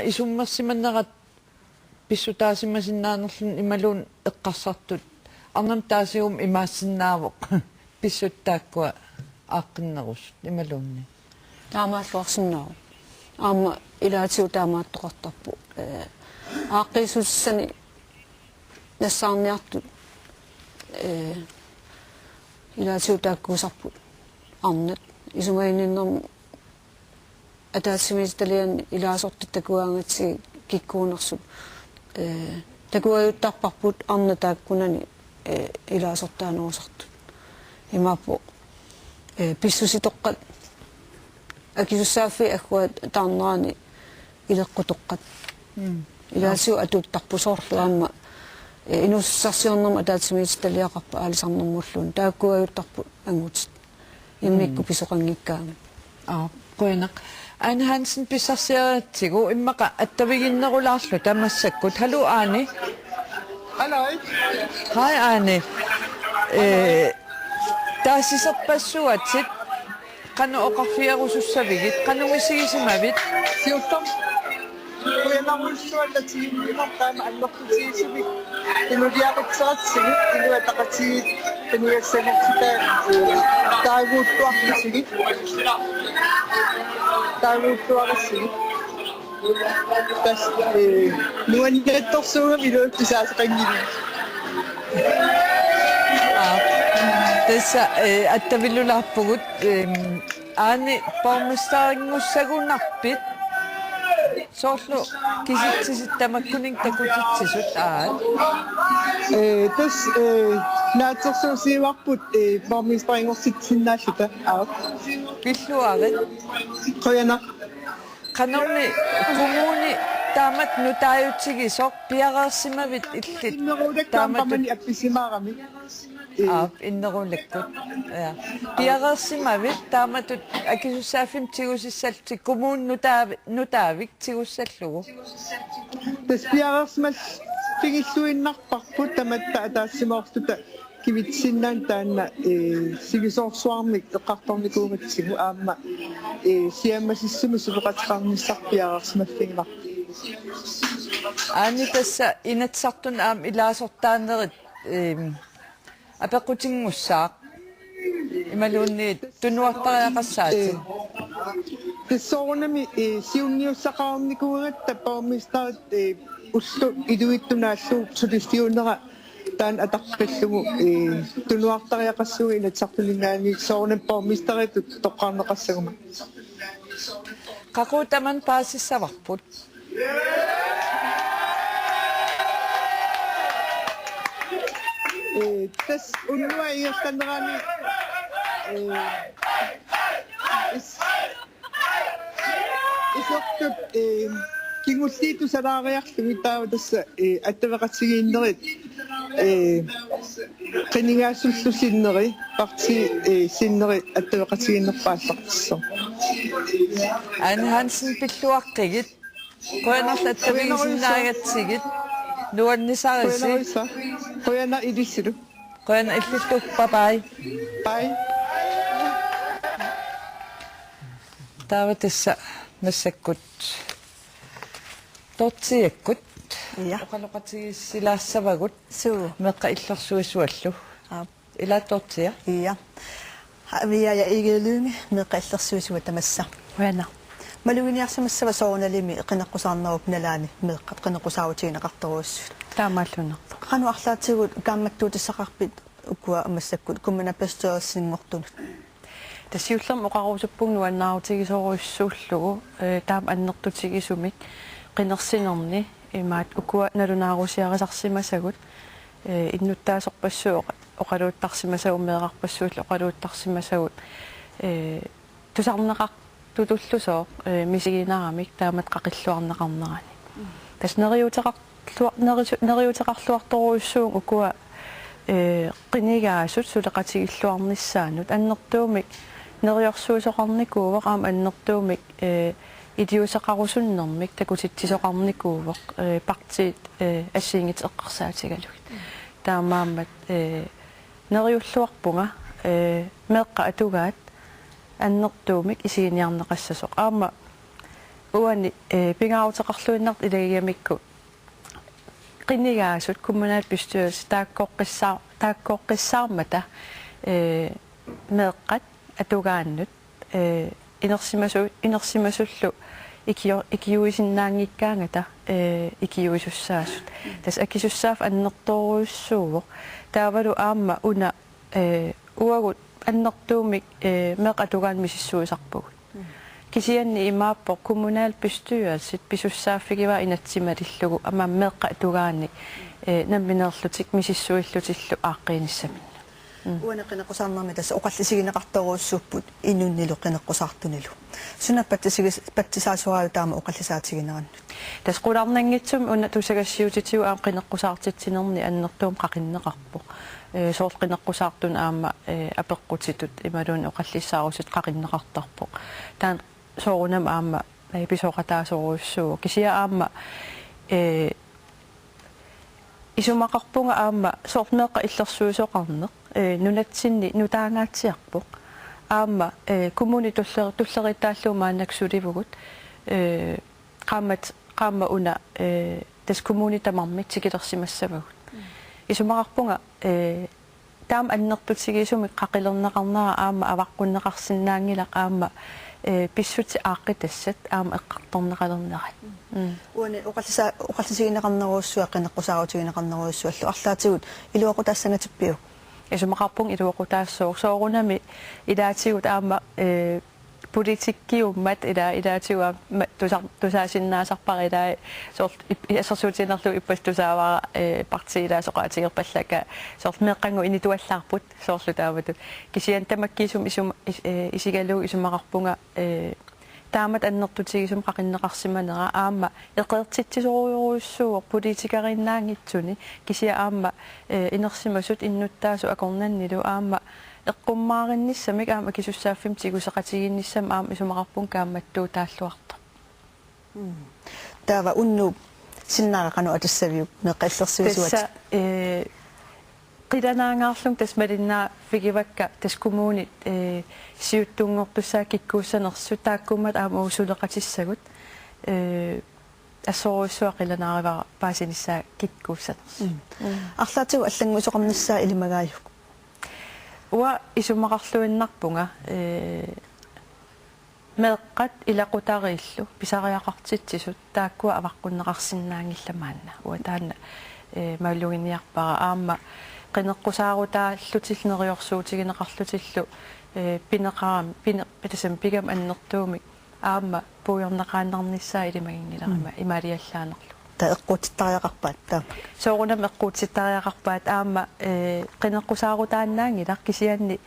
isummersimannerat pissutaasimasinnaanерлун ималуун эққарсартут арнам таасиум имаассиннаавоқ писсуттааккуа ааққиннерус ималуунни таамааллуарсиннаа аама илаатиу таамааттоқартарпу ааққисуссани нассаарниарту илаатиу тааккуусарпут арнат исумаининнэрм атаассимисталиан илаасортит такуаангатси киккуунерсут такуаюттарпарпут арна тааккунани илаасортааnuusartut имааппу писсуситоққат акисуссааффи аккуат таарнерани илеққутоққат илаасиу атуттарпусоорлу аама инуссарсиорнерма атаатсимисталиақарпа аалисарнэрмуллуун тааккуаюттарпут ангутит иммикку писоқангиккаами қуинақ Anne Hansen pissarsiarattigu immaqa attavigиннерулаарлу тамассаккут халу аани Halløj. Hej Anne таасисерпассуатсит qanu oqarfiarusussavigit qanumisigisimaavit Siuttam. Kuyanarulluallatiginnam taama annortutigisivik inuliaqitseratsigit inuataqatigit inuassanertita taaguuttuarlisigit taaguuttuarissigit tas nuanniattorsuugam iluuppisaaseqanngini tässä attavillulaappugut aani pormestarinngussagunnarpit soorlu kisitsissittamakkuning takutitsisut aat tas naatsersuusiivarput pormestaringorsitsinnaalluta aat pilluarit qoyana qanorni kommuni taamat nutaayutsigisoq piaqaarsimavit illit taamat appisimaarami innerulekkut ja piaqaarsimavit taamatut akisussaaffim tigusissallti kommun nutaavik tigussallugu tas piaqaarsimal tigilluinnarparput tamatta ataassimaortuta kivitsinnan taanna sigisoorsuarmik eqqartornikuugatsigu aamma siammasissumi suleqatiqarnissar piaqaarsimaffigilar aani tassa inatsartun aam ilaasortaanerit apequtingussaaq imaluunni tunuartariaqassaati tessoornami siunniussaqaarnikuugatta pormistarit ullu iluittunaallu tulistiunera taan ataqpillugu tunuartariaqassugu inatsartulingaani soornam pormistaritut toqqarneqassaguma qaqutaman paasissavarput tas unnua igertanerani isortut kingulliitu salaariarlugu taawa tassa attavaqatsigiinnerit qiningaasullu sinneri parti sinneri attavaqatsigiinnerpaassartissor Anne Hansen pilluaqqigit qoyanarla attavigisinnaagatigit nuannisarisi qoyana idissilu qoyana illittu bye bye taawa tassa massakkut tortiakkut oqaloqatigissilaasavagut meqqa illersuissuallu ila tortia ja via ja igelunge meqqa illersuissuat tamassa wana maluginiarsimassava soornalimi qinaqqusaarnerup nalaani meqqat qinaqqusaavutiinaqartoruussut таамааллуна qanu arlaatigut kaammattuutissaqarpit ukua amassakut kummanapastorsinngortunut тасиуллерм оқарусуппуг нуаннаарутигисоруйссууллугу таам аннертутигисумик qinерсинерни имаат укуа налунаарусиарисарсимасагут иннуттаасорпассуу оқалууттарсимасагу меэқарпассуул оқалууттарсимасагут тусарнеқар тутуллусоо мисигинаарамик таамат қақиллуарнеқарнерани тас нериутеқарлуарторуйссуун укуа qinigaasut suleqatigilluarnissaanut annertuumik neriorsuusoqarnikuuvoq aam annertuumik idiuseqarusunnermik takutittisoqarnikuuvoq partiit assiingit eqqarsaatigalugit taamaammat neriulluarpunga meeqqa atugaat annertuumik isiiniarneqassasoq aama uani pingautaqarluinnart ilagiamikku qinnigaasut kommunalbestyrelse taakkoqqissaarmata meeqqat atugaannut inersimasullu ikiuisinnaangikkaangata ikiuisussaasut tas akisussaaf annertoruissuuvo taavalu aamma una uagut annertuumik meeq atugaan misissuisarpugut kisianni imaappo kommunalbestyrelset pisussaafigiva inatsimalillugu ama meeqa atugaanni namminerlutik misissuillutillu aaqqiinissamin uana qinaqusarnermi tassa oqallisigineqartoruussupput inunnilu qineqqusartunilu suna pattisaasualu taama oqallisaatiginerannut tas qularnangitsum una tusagassiutitiu aam qineqqusaartitsinerni annertuum qaqinneqarpu soort qineqqusaartun aama apeqqutitut imaluun oqallissaarusut qaqinneqartarpu taan soorunam aama pisoqataasoruussuu kisia aama isumaqarpunga aama soort meeqa illersuusoqarneq nunatsinni nutaangaatsiarpoq aama kommuni tulleritaalluumaannaksulivugut qaamma una tas kommuni tamarmit sikilersimassavagut isumaqarpunga taam annertutsigisumik qaqilerneqarnera aama avaqqunneqarsinnaangilaq aama pissuti aaqqitassat aama eqqartorneqalernerat uani oqallisigineqarneruussua qineqqusaaruutigineqarneruussuallu arlaatigut iluaqutaassangatippiu isumaqarpung iluaqutaassoo soorunami ilaatigut aama politikkiummat ilaatigu tusaasinnaasarpar ilaa soort assersuutinerlu ippastusaavara partiilaasoqaatigerpallaka soort meeqqangu inituallaarput soorlu taavatut kisian tamakkiisum isigaluu isumaqarpunga taamat annertutigisum qaqinneqarsimanera aama eqeertitsisoruuruussuuq politikariinnaangitsuni kisia aama inersimasut innuttaasu akornannilu aama eqqummaarinnисsamик аама кисуссааффим тигусеқатигинниссам аама исумақарпун каамматтуу тааллуарта таава унну синнаарақану атассавиук меққиллерсуисуат тасса қиланаангаарлун тасмалиннаа фигивакка таскумуунит сиуттунгортуссаа киккууссанерсу тааккуммат аама усулеқатиссагут ассоруиссуа қиланааривара паасиниссаа киккууссанерс арлаатигу аллангуисоқарниссаа илимагааюк уа исумақарлуиннарпунга меэққат илақутарииллу писариақартитсисут тааккуа аваққуннеқарсинаангилламаанна уа таана маалугиниарпара аама qinеққусаарутааллутиллнериорсуутигинеқарлутиллу пинеқарам пигам аннертуумик аама пуйорнеқааннарниссаа илимагингиларама ималиаллаанерлу та эққутиттариақарпаат таа соорунам эққутиттариақарпаат аама qinеққусаарутааннаангилар кисианни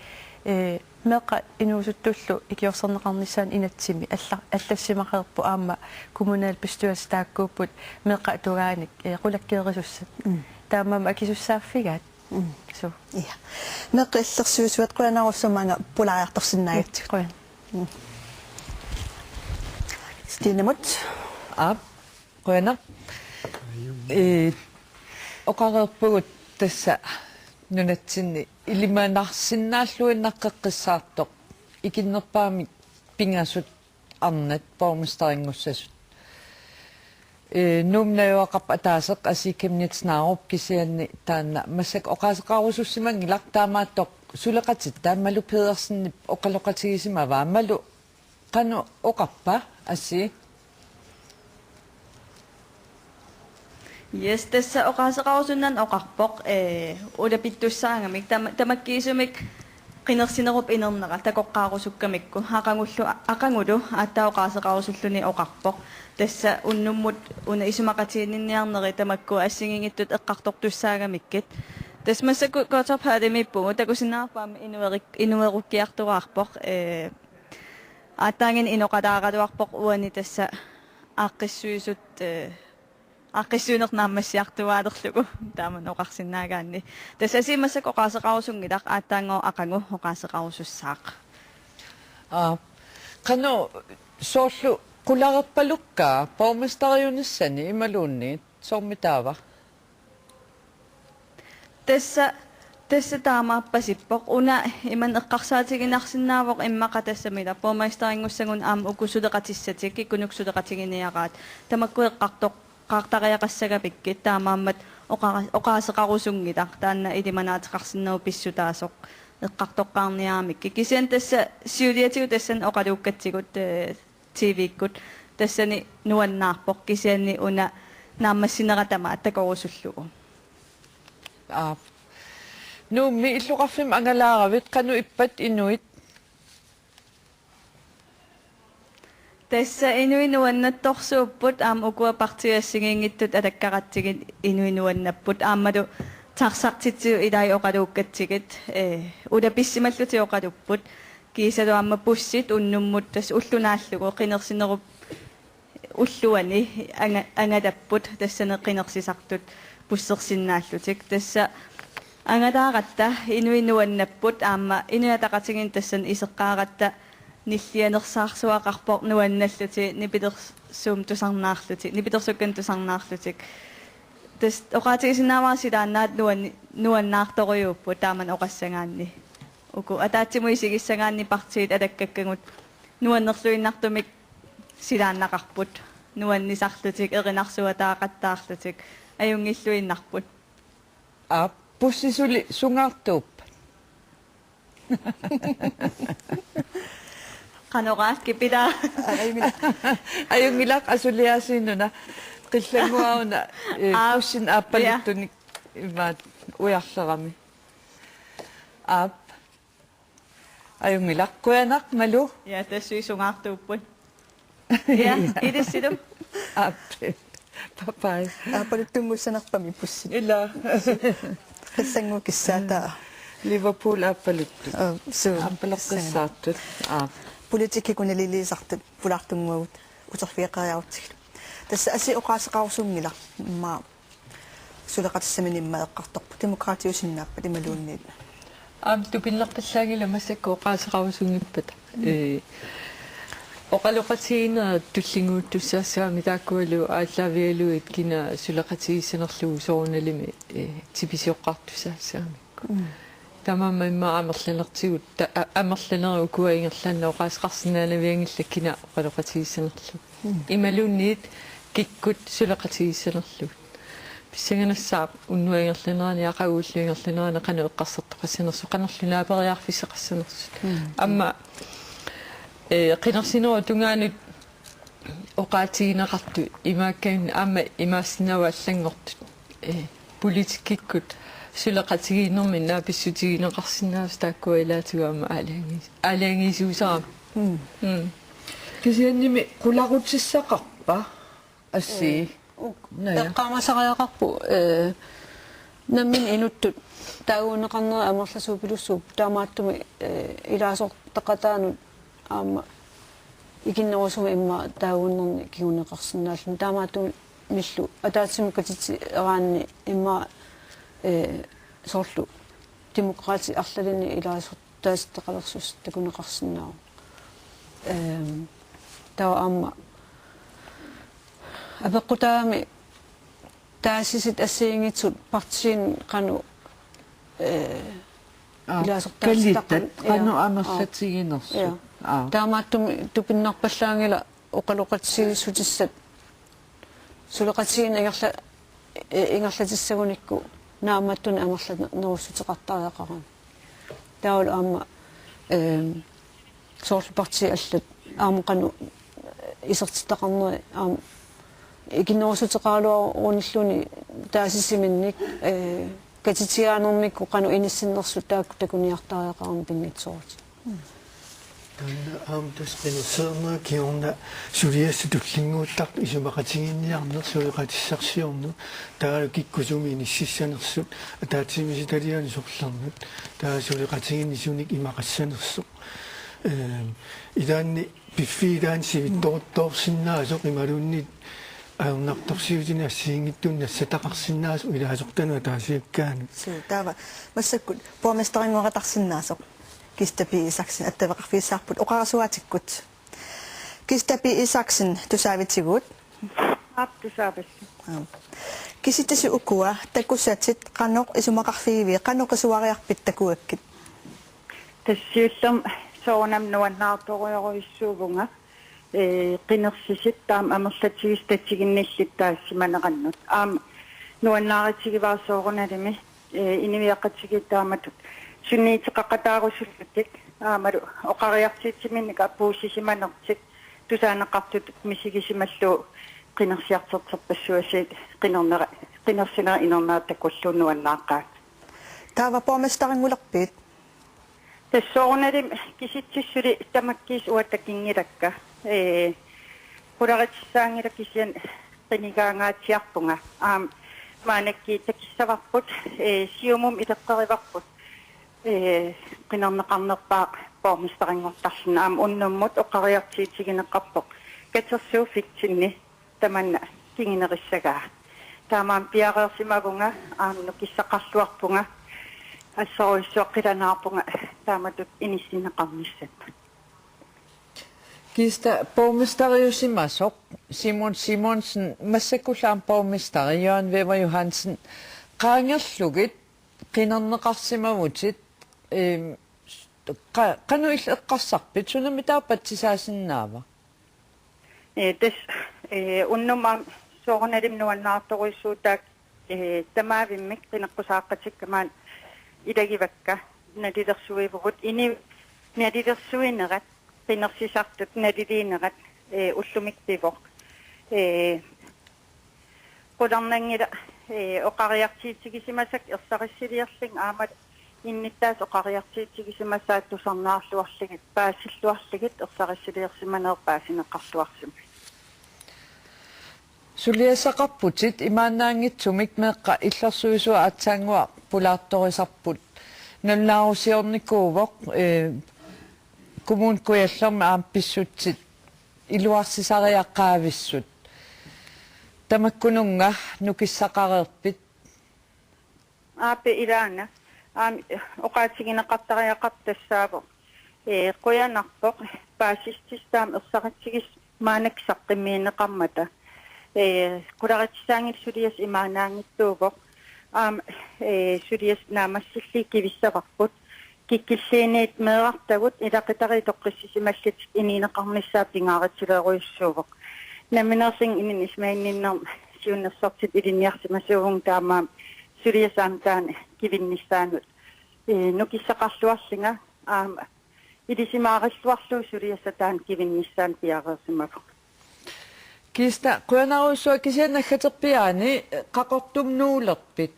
меқа инуусуттуллу икиорсернеқарниссаан инатсими аллассимақерпу аама kommunalbestyrelse тааккууппут меқа тугааник қулаккеерисуссат таамама акисуссааффигаат су я меққиллерсуусуат қуянаруссамаага пулариарторсинаагатсик қуян стинемут qoyana oqareerpugut tassa nunatsinni ilimaanarsinnaalluinnaqqeqqissaartoq ikinnerpaamik pingasut arnat borgmesteringussasut numnajuaqap ataaseq asiikkamnitsnaarup kisianni taanna massak oqaaseqarusussimanngilaq taamaattoq suleqatit taammalu pedersenni oqaloqatigisimavaa malu qanu oqarpa assi Yes, tässä oqaaseqarusunnan oqarpoq ulapittussaangamik tamakkiisumik qinersinerup inerneqa takoqqaarusukkamikku aqangulu aattaoqaaseqarusulluni oqarpoq tässä unnummut una isumaqatiinniarneri tamakku assingingittut eqqartortussaagamikket tässä massakku kotorpaadimippugu takusinnaarpaama inuerukkiartuarpoq aattaangin inoqalaaqaluarpoq uani tässä aaqqissuisut аққиссуунернааммассиартуаалерлугу таама ноқарсинаагаанни тассасимассак оқаасеқарусунгилақ ааттаангоо ақангу оқаасеқарусуссаақ qanu soorlu qulareppalukka borgmesteriunissani imaluunniit soormitaava tässä tässä taamappasippoq una iman eqqarsaatiginarsinnaavoq immaqatassamila puumaistaringussagun ukusuleqatissatiki kunuksuleqatiginiaqaat tamakkueqqartoq qaartariaqassagapikkit taamaammat oqaaseqarusungilaq taanna ilimanaatiqarsinnau pissutaasoq eqqartoqqaarniaamikki kisian tässä siuliatigu tassan oqaluukkatsigut TV-kkut tassani nuannaarpoq kisianni una naammassineratamаа takorusullugu Nu mi illuqarfim angalaaravit qanu ippat inuit tässä inuinuannattorsuupput ukuapartiassigingittut atakkaqatsigit inuinuannapput aammalu tarsartitsiu ilai oqaluukkatsigit ulapissimallutiq oqalupput kiisalu aamma pussit unnummut tas ullunaallugu qinersinerup ulluani angalapput tassane qinersisartut pussersinnaallutik tassa angataaqatta inuinuannapput aamma inuataqatigin tassan iseqqaaqatta nillianersaarsuaqarpoq nuannalluti nipitersuum tusarnaarluti nipitersukkan tusarnaarlutik tas oqaatigisinnaavaasilaannaat nuannaartoriuuppu taaman oqassagaanni uku ataatsimuisigissagaanni partiit alakkakkagut nuannerluinnartumik silaannaqarput nuannisarlutik erinarsuataaqattaarlutik ajungilluinnarput pussisuli sungaartuup qanoqaakki pila ayungilaq asuliasiinuna qillanguauna pussin aappaluttunik imaat ujarlerami ayungilaq kuyanaq malu ja tassuisungaartuupput ja idissilum papai Aapaluttunguussanarpami pussit. ila Qissangu kissaata. Liverpool aappaluttu So aappaleqqissaartut poliitikkikuna liliisartut pulartunguagut uterfiaqariarutigilu. Tassa asi oqaaseqarusuungila ma suleqatissaminimma eqqartorpu demokraatiusinnaappa imaluunniit. Tupinnertallaagila massakku oqaaseqarusuungippat oqaloqatiginerat tullinguuttussaassaami taakkualu ааllaавиалуит кина сулеқатигиссанерлугу соорналими типисиоққартусаасsaamikku тамамма имма амерланертигут амерланеру куаингерлаанна оqaасеқарсинаанавиангилла кина оqaloqатигиссанерлугу ималуунниит киккут сулеқатигиссанерлугу писсаганассаап уннуангерланерани ақагууллуингерланерани қану эққарсертоқассанерсу қанерлунаапериарфиссеқассанерсут амма qinarsinua tungaanut oqaatigineqartu imaakkain aama imaassinaavaallangortut politikikkut suleqatigiinermi naapissutigineqarsinnaavas taakkua ilaatugaama aalaangiisuusarama kisiannimi qularutsissaqarpa assi eqqaamasariaqarpu nammin inuttut tauuneqarnera amerlasuupilussuup taamaattumi ilaasortaqataanut aama ikinnerusuma imma tauunnerni kiguneqarsinnaallun taamaattu millu ataatsimukkatiti eraanni imma soorlu demokraati arlalini ilaasortaasitteqalersus takuneqarsinnaaru tawa aama apeqqutaami taasisit assiingitsut partiin qanu kallitat qanu amerlatiginersu таамааттум тупиннарпаллаангила оқалоқатсигиссутиссат сулеқатсигин ингерлатиссагуникку нааматтуна амерланеруссутеқартариақаран таул аама соорлупарти аллат аамоқану исертиттақарнери аама икиннерусутеқаалуаруниллуни таасиссиминник катитигаанермикку қану иниссиннерсут таакку такуниартариақаран пингитсоорти амтуспенерсернера киорна сулиасса туллингууттарт исумақатигинниарнер сулеқатиссарсиорну таалу киккусуми иниссиссанерсут атаатсимиси талиани сорларнут таа сулеқатигинни суник имақассанерсо идаанни пиффидаан сивитторутторсиннаасоқ ималуунни аернарторсиутини ассиингиттунни ассатақарсиннаасу илаасортануа таасиаккаани таава массаккут поместорингоратарсиннаасоқ Kistapi Isaksen attavaqarfiissaarput oqarasuatikkut Kistapi Isaksen tusaavitigut Tusaavassu Kisitasi ukua takusatit qanoq isumaqarfiivi qanoq isuariarpit takuakkit. Tassiullam soonam nuannaartoruyoruissuugunga qinersisit taam amerlatigis tatsiginnillit taassimaneqannut nuannaaritigivaarsoorunalimi iniviaqatigitaamatut sunniitiqaqataarusullutik aamalu oqariartiitsimинник аппуусисиманерtik тусаанеқартут мисигисималлуу qinersiarterterpassuasiit qinersинера инернаатаккуллуунуаннааққаат Taava pormestaringulerpit. тассоорунали киситсиссули тамаккис уаттакингилакка qularitsaangila kisian qinigaangaatiarpunga maanakki takissavарпут siumum iteqqerivarput qinernеqarnerpaaq pormestaringortarluna unnummut oqariartiitigineqqarpoq katersuufiktinni tamanna kinginerissagaa taamaam piareersimagunga nukissaqarluarpunga ассоруиссуаққиланаарпунга тааматут инисинеқарниссат Kista borgmesteriusimasok Simon Simonsen massakulaam borgmesteri Jørgen Weber Johansen qaangerlugit qinerneqarsimavutit qanu illeqqarsarpit sunami taappatisaasinnaava тас уннумаам соорнаlim nuannaartoruissuutaak tamaavimмик qinеққусааққатиккамаан илагивакка налилерсуивгут ини налилерсуинерат qinnersisartut naliliinerat ullumikpivor qularnangila oqariartiitigisimасак ersaqiссилиерлин аамат инниттаас oqariartiitigisimасаат тусарнаарлуарлигит паассиллуарлигит ersaqiссилиерсиманерпаасинеққарлуарсима Suliasaqarputit imaannaangitsumik meeqqa illersuisua atsaangua pulaartorisarput nallaarusiornikuuvoq kommunkujallerma aampissutsit iluarsisariaqqaavissut tamakkununga nukissaqareerpit aape ilaana oqaatigineqartariaqartassaavo quyanarpoq paasististaam ersaqatsigis maanaksaqqimmieneqarmata qularitsaangil sulias imaanaangittuuvoq sulias naamassilli kivissavarput kikkilliiniit meerartagut ilaqitari toqqissisimallit iniineqarnissaa pingaaritileeruissuuvoq naminersin inin ismainninner siunnersortit ilinniarsimasuuvung taamaam suliasaam taan kivinnissaanut nukissaqarluarlinga ilisimaaqalluarluu suliasa taan kivinnissaan piareersimavuq Kista quanaruissua kisiannaggaterpiaani qaqortumnuulerpit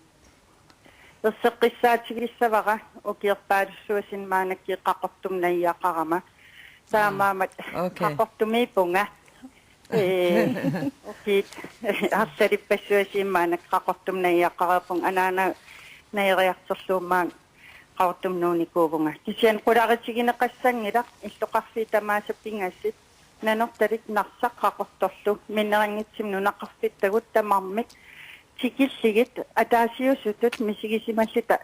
erseqqissaatigissavara ukierpaalussuasin maanakki qaqortumnaiyaaqarama taamaamat qaqortumiipunga ukit arsalipassuasiin maanak qaqortumnaiyaaqarapung anaana nairiarterluumaan qaqortumnuunikuuvunga kisian qularitigine-qassangila illuqarfii tamaasapingassit nanortalit narsaqqaqortorlu minnerangitsimnu naqarfittagut tamarmik tikilligit ataasiusutut misigisimalluta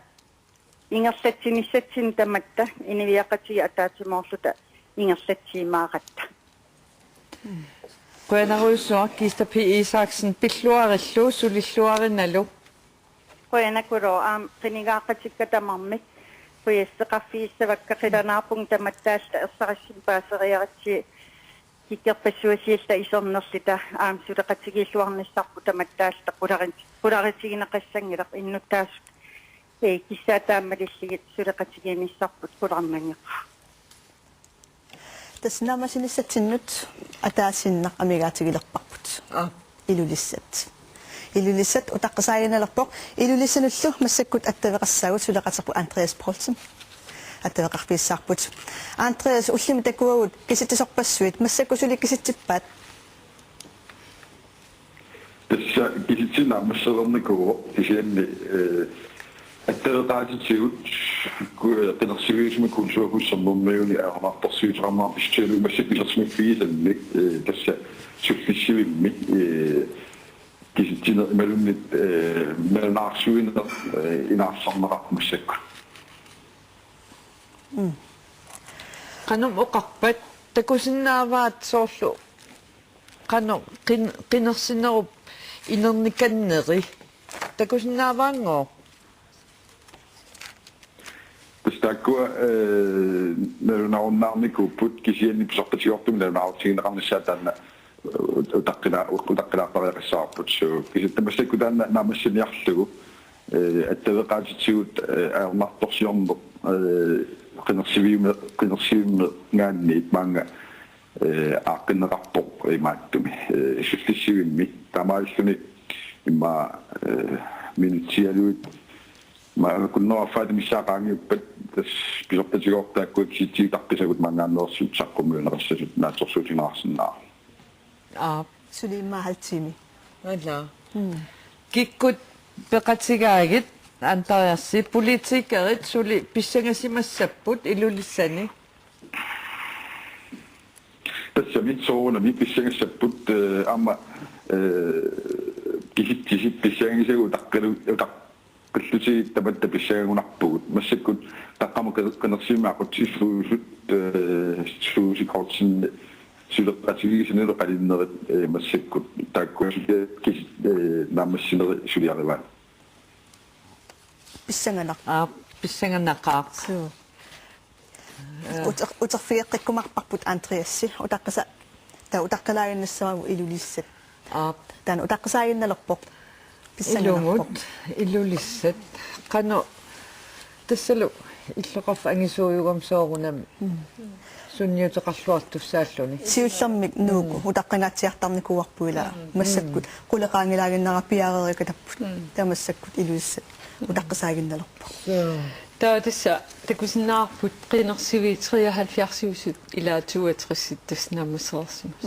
ingerlatsinissatsin tamatta iniviaqatigi ataatimoorluta ingerlatsiimaaqatta quanaruissua Kista P. Isaksen pilluarillu sulilluarinalu quanakulo qinigaaqatikka tamarmik puyassaqarfiissavakka qilanaarpung tamattaasta ersaqassimpaaseriaratsi kikkerpassuasiilla isornerlita suleqatigilluarnissarpu tamattaasta qularitigine-qassangilaq innuttaas kissaataammalilligit suleqatigiimissarput qularnangeqa Tasnaamasinissatinnut ataasinneq amigaatigilerparput ilulissat utaqqasaaginerpoq ilulissanullu massakkut attaveqassaagut suleqaterpu Andreas Poulsen атавеқарписсаарпут Андреас уллими такуагут киситсорпассуит массакусули киситсиппаат тасса киситсина массерерникуо кисианни аттаатигут пинерсигисми кулсуакуссернэрмиуни аамаарторсуутеқарнаар пистиалу массакилерсмик фиисанник тасса суффиссивимми киситсина малуннит малнаарсуинер инаарсарнеқар массакку qanum uqarpat takusinnaavaat soorlu qanu qinersinerup inernikanneri takusinnaavaanngoo Tastakkua narunaornaarmikuupput kisianni pisorpatiortum narunaartigineqarnissaa taanna utaqqinaapariaqissaarput suu kisittamasakku taanna naamassiniarlugu attavеqaatitigut aernartorsiorneq qinersiviume ngaanniit maanga aaqqineqarpoq imaattumi isullissivimmi taamaalluni imma minutialuut ma kunno faadimissaqaangiuppat tas pisorpatigoortaakkuat sitiutarpisagut mangaanneersuut saqqumuuneqassasut naatsorsuutinaarsinnaa Sulima haltimi. Alla. Kikkut peqatigaagit antariarsi politiikerit suli pissangasimassapput ilulissani. Tassavit soorunami pissangassaput amma kisit pissangisagu qillusi tabatta pissangunarpugut massakkut taqqamu qanersimaaqut sissuusut suusikortsin sulerpatigisinero qalinnerit massakkut taakkuasute kis naammassineri suliarivaan Pissanganaq. Pissanganaqaaq. Uterfiiqqikkumarparput Andreassi utaqqasa ta utaqqalaaginnassamagu ilulissat. Tan utaqqasaaginnalerpoq Ilumut ilulissat qano tassalu иллоqarf angisuuyugam soorunam sunniuteqarluartussaalluni siullermik nuuku utaqqinaatsiartarnikuarpuila massakkut quleqaangilaaginnarapiareerikatapput tamassakut ilulissat utaqqasaaginnalerpoq taatissa takusinnaarput qinersivi 73 ila 62 tasnaammasseersimus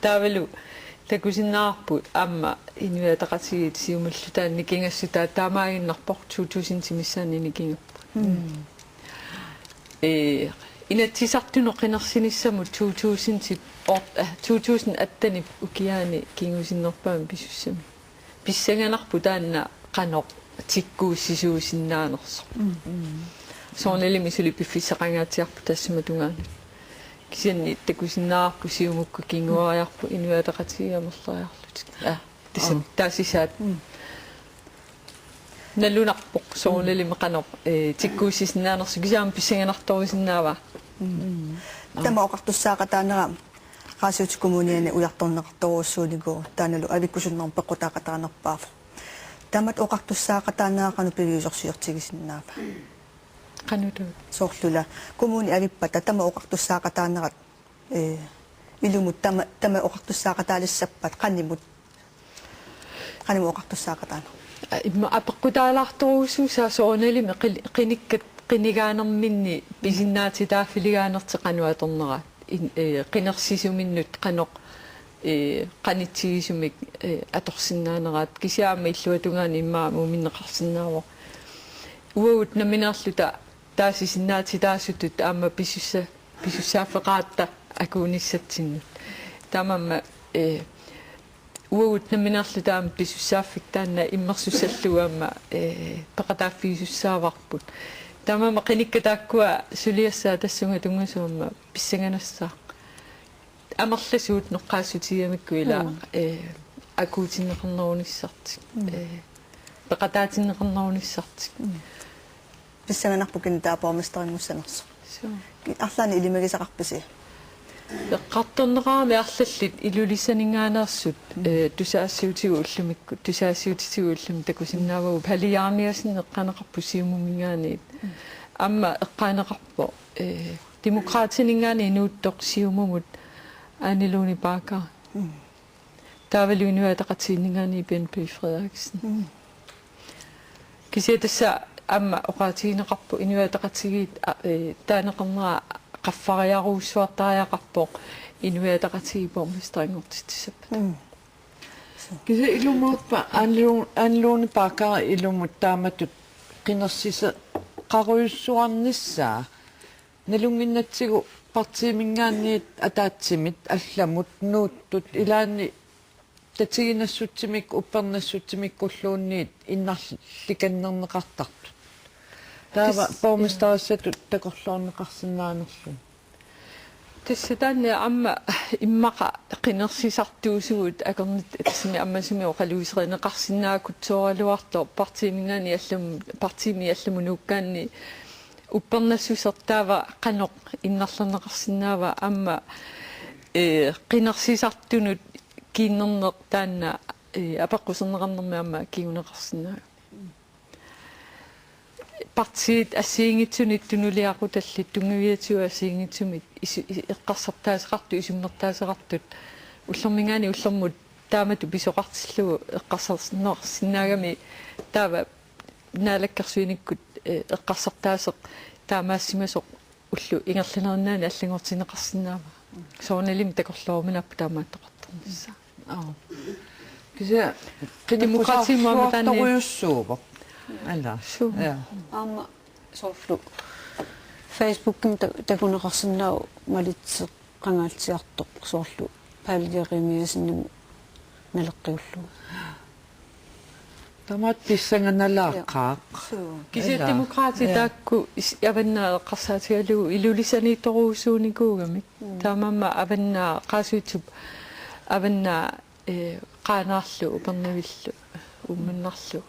taavalu takusinnaarput amma inuataqatigit siumallutaan nikingassutaa taamaaginnarpoq 2000 timissaani nikingappu inatsisartuno qinersinissamut 2000 attanip ukiaani kingusinnerpaam pisussami pissanganarpu taanna qanoq tikkuussisuusinnaanerso soornalimi suli piffissaqangaatiarpu tassamatungaanut kisianni takusinnaarpu siumukku kinguariarpu inuataqatigiamerlariarlut tissam taasisaat nallunarpoq soornalimi qanoq tikkuussisnaanerso kisiam pissanganartorisinnaawa tama oqartussaaqataanera qaasiut kommuniane ujartorneqartoruussuunigu taanalu avikkusunnerm peqqutaaqataanerpaaf tamat oqartussaaqataaneraaqanu piviusorsiortigisinnaava qanutu soorlula kommuni avippata tama oqartussaaqataanerat ilumut tama oqartussaaqataalissappat qanimut oqartussaaqataana imma apeqqutaalаарtoruussuusaa soornalimi qinikkat qinigaanerminni pisinnaatitaaffiligaanертеqanuatorneraat qinersisuminnut qanoq qanitsigisumik atorsinnaaneraat kisiaama illuatungaani immaa muuminneqarsinnaavo uut naminerluta taasisinnaatitaassutut aama pisussaaffeqaatta akuunissatsingut tamamma uut naminerluta aama pisussaaffik taanna immersussallugaamma peqataaffiisussaavaarput tamamma qinikkataakkua suliassaa tassunga tungasuamma pissanganassaa amerlasuut noqqaassutiamikku ila akuutinneqernerunissartik peqataatinneqernerunissartik pissanganarpukin taapormestarinngussanerso арлаани илимагисақарписи эққартэрнеқарами арлаллит илулиссанингаанаерсут тусаассиутигу уллумикку тусаассиутитигу уллум такусиннаавагу палиаарниасин эққанеқарпу сиумумингаанит амма эққанеқарпо демократинингаани нууттоқ сиумумут анилуни бака тавалуинуатақатиинингаани БНП Фредерикsen кисиатасса амма оqaатигинеқарпу инуатақатигиит таанеқарнера qaffariaruussuartariaqarpoq inuataqatigipормистрингортитсап киса илумууппа анлууни паакара илумут тааматут qinерсиса qaruissuarnissaa налунгиннатсигу партиимингаанниит атаатсимит алламут нууттут илаани татигинассутсимик уппернассутсимиккуллуунниит иннарликаннернеқартартут таава пормистарассатут такорлуорнеқарсинаанерлу тассатаанни амма иммаqa qinnersisartuusugut akornit tassimi ammasumi oqaluiserinеqarsinnaakut sooralуарлоо партиимингаани аллам партиими алламу нууккаанни уппернассусертаава qanoq иннарлернеqarsinnaava амма qinnersisartunut kiinnerneq taanna апаққусернеқарнерми амма кигунеқарсинаа партиит ассиингитсунит тунулиақуталли тунгуиатсуа ассиингитсумит эққарсартаасеқарту исумнертаасеқартут уллермингаани уллермут таамату писоқартиллугу эққарсарнеқарсинаагами таава наалаккарсуиниккут эққарсартаасеқ таамаассимасоқ уллу ингерлинернаани аллингортинеқарсинаава соорналим такорлоорминаппу таамааттоқартернисса кися демократимуаматаани Alla. Ja. Amma soorlu Facebookin takuneqarsinnau malitse qangaalitsiartoq soorlu paaliarimiasinnimu naleqqiullu. Tamat pissanganalaaqaaq. Kisi demokrati taakku avannaa qarsaatigaalugu ilulisaniitoruusuunikuugamik taamamma avannaa qaasuutsup avannaa qaanaarlu upernavillu ummannarlu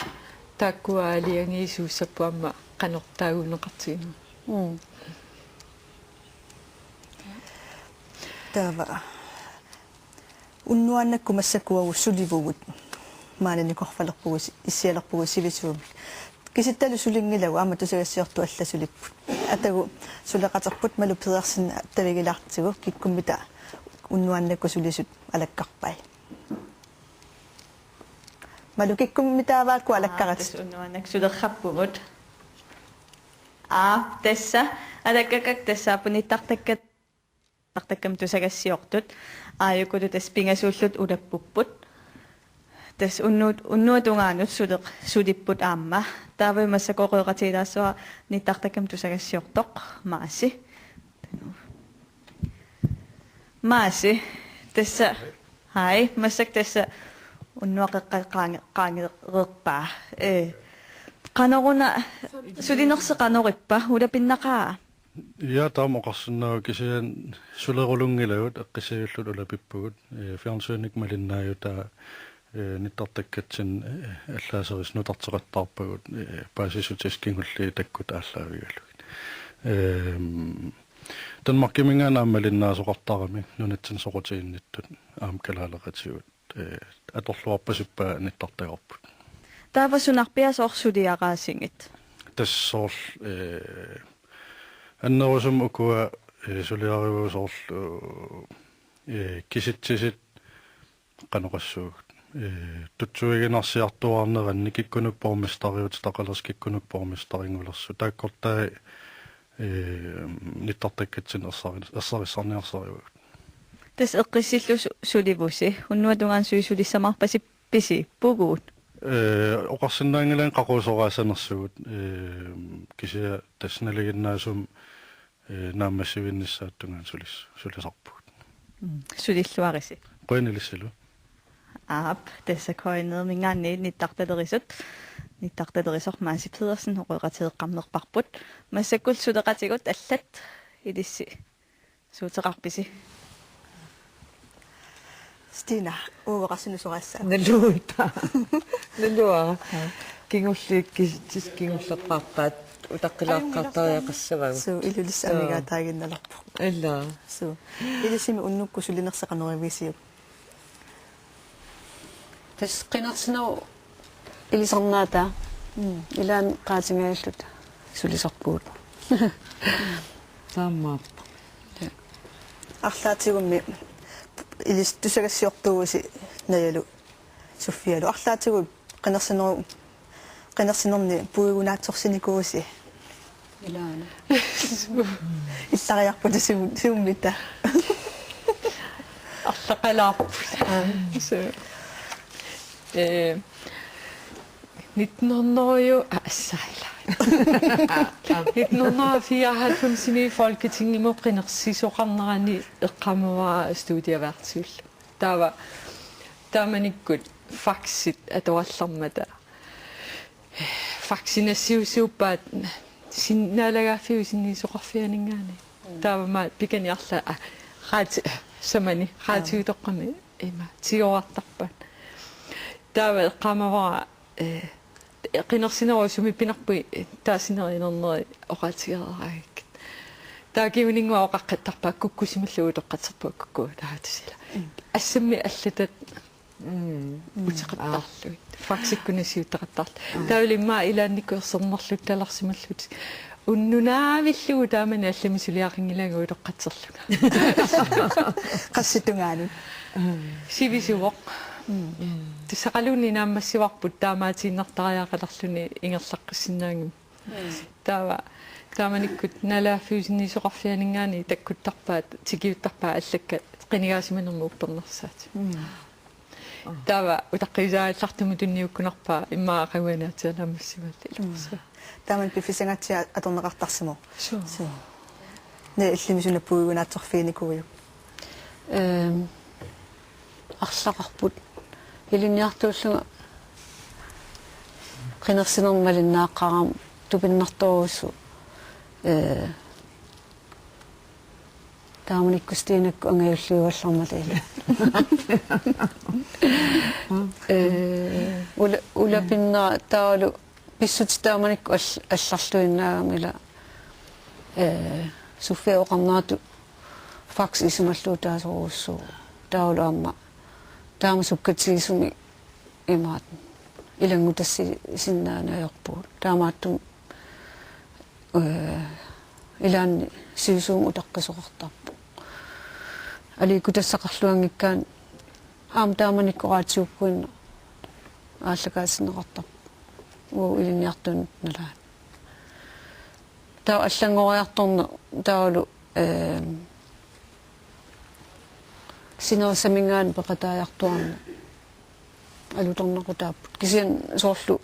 takkua aliangiisuussappuamma qanortaaguneqartigina Tava. Unnuannakku massakuagu sulivuvut maananikorfalerpugus issialerpugus sivisuum. Kisittalu sulingilagu aamatusigassiortu allasulipput. Atagu suleqaterput malu pedersinna tavigilartigu kikkummita unnuannakku sulisut alakkarpai. Malukikkummitaavaakku alakkarat. Unnuannak sulerqappumut. Tassa alakkakak tassaapunittartakkat tartakkam tusagassiortut aayukutut aspingasuullut ulappupput. Tas unnuutungaanut sulipput aamma taavai massakoqeeqatiilaassua nittartakkam tusagassiortoq maasi tassa hai massak tassa unnuaqeqqaangeerpaa qanoruna sulinerseqanorippa ulapinnaqaa Ja taamoqarsinnaa kisian sulerulungilagut eqqisiullut ulapippugut fiarnsууник малиннааюта нитартаккатсин аллаасерис нутартеқаттарпагут паасисутискингулли таккут ааллаавигалугит танмаркимингаана аммалиннаасоқартарами нунатсин соқутиинниттут аам калаалеқатигут аторлуарпасуппаа ниттартагарпут таавасунарпиасоорсулиақаасингит тассоорл аннерусум укуа сулиаривуусоорлу киситсисит канеқассуугут тутсуигинарсиартуарнеранни киккунук пормистариут тақалерс киккунук пормистарингулерсу тааккортаа ниттартаккатсин ерсарissarniarсариугут тас эққиссиллу суливуси уннуатунгаан суисулиссамарпаси писи пугуут оқарсиннаангилаан қақусораасанерсугут кися тассналигиннаасум нааммассивиннссааттунгаан сулисарпугут сулиллуариси qoinilissulu тассакоинер мингаанни ниттарталерисут ниттарталерисор Маси Педерсен хоқеқатеэққарнерпарпут массаккул сулеқатигут аллат илисси суутеқарписи Stina, uoqarsinusорассаа. Налуита. Налуа. Кингуллеққарпаат утаққилааққартариақассавагу. Су илулиссаамигаатаагинналарпу. Илла. Су. Илисими уннукку сулинерсеқанеривисиуп. Тас qinarsinau ilisarnaata ilaan qaatiнгaallut sulisarpuut. Таамааппа. Арлаатигумми илис тусагассиортууси наялу Софиалу арлаатигу qinерсинерни пуигунаатсорсиникууси Ilaana. иллариарпут сиуммита арлақалаарпу Nitnornøyo assajla. Nitnornøyo folketinget må qinnersisoqarnerani eqqamuaa studiaværtsul. Der man ikke godt faxit at orallarmata. Faxinassiusuuppaat sinnaalagaafiu sinnisoqarfianingaani. Der var meget begynjarla Rat samani ratiutoqqami ima tiorartarpan. Taava qaamavara qinarsinerusumi pinarpui taasinerinernerri oqatigeraraagik. Taakiuningua oqaqqattarpaa kukkusimallugu toqqaterpua kukku taatisila. Assammi allatat утеқаттарлуит факсиккунасиутеқаттарл таулимма илаанникуерсернерлут таларсималлут уннунаавиллугу таамани аллами сулиақингилагу тоққатсерлуга qassitugaani сивисуоқ тисақалуни нааммассиварпут таамаатииннартариақаларлуни ингерлаққиссинаангим таава тааманиккут налааффиусиннисоқарфианингаани таккуттарпаат тикиуттарпаа аллакка қинигаасиманерму уппернерсаат Tava utaqqisaallartumu tunniukkunarpaa immaaqaguanaatialaamassivaalli illersa. Taaman pifisangatsia atorneqartarsimu. So. Ne illimisунаппуигунаатсорфииникуйу. Арлақарпут илинниартууллуга qinерсинермалиннааққарам тупиннарторуусу тааманиккустиинакку ангиуллуиваллармалиила улапиннера таалу писсути тааманикку алларлуиннаагамила суффеоқарнаату факс исималлуу таасоруссуу таалуамма таамасуккатсигисуми имаат илангутасси синнаанаёрпуу таамааттум илаанни сиусуум утаққисоқартарпу аликутассақарлуангиккаан аам тааманиккораатиуккуинна ааллакаассинеқартарпу уу илинниартунут налаат таа аллангориарторна таалу синерсамингаан пеқатааяартуарна алуторнақутааппут кисиан соорлу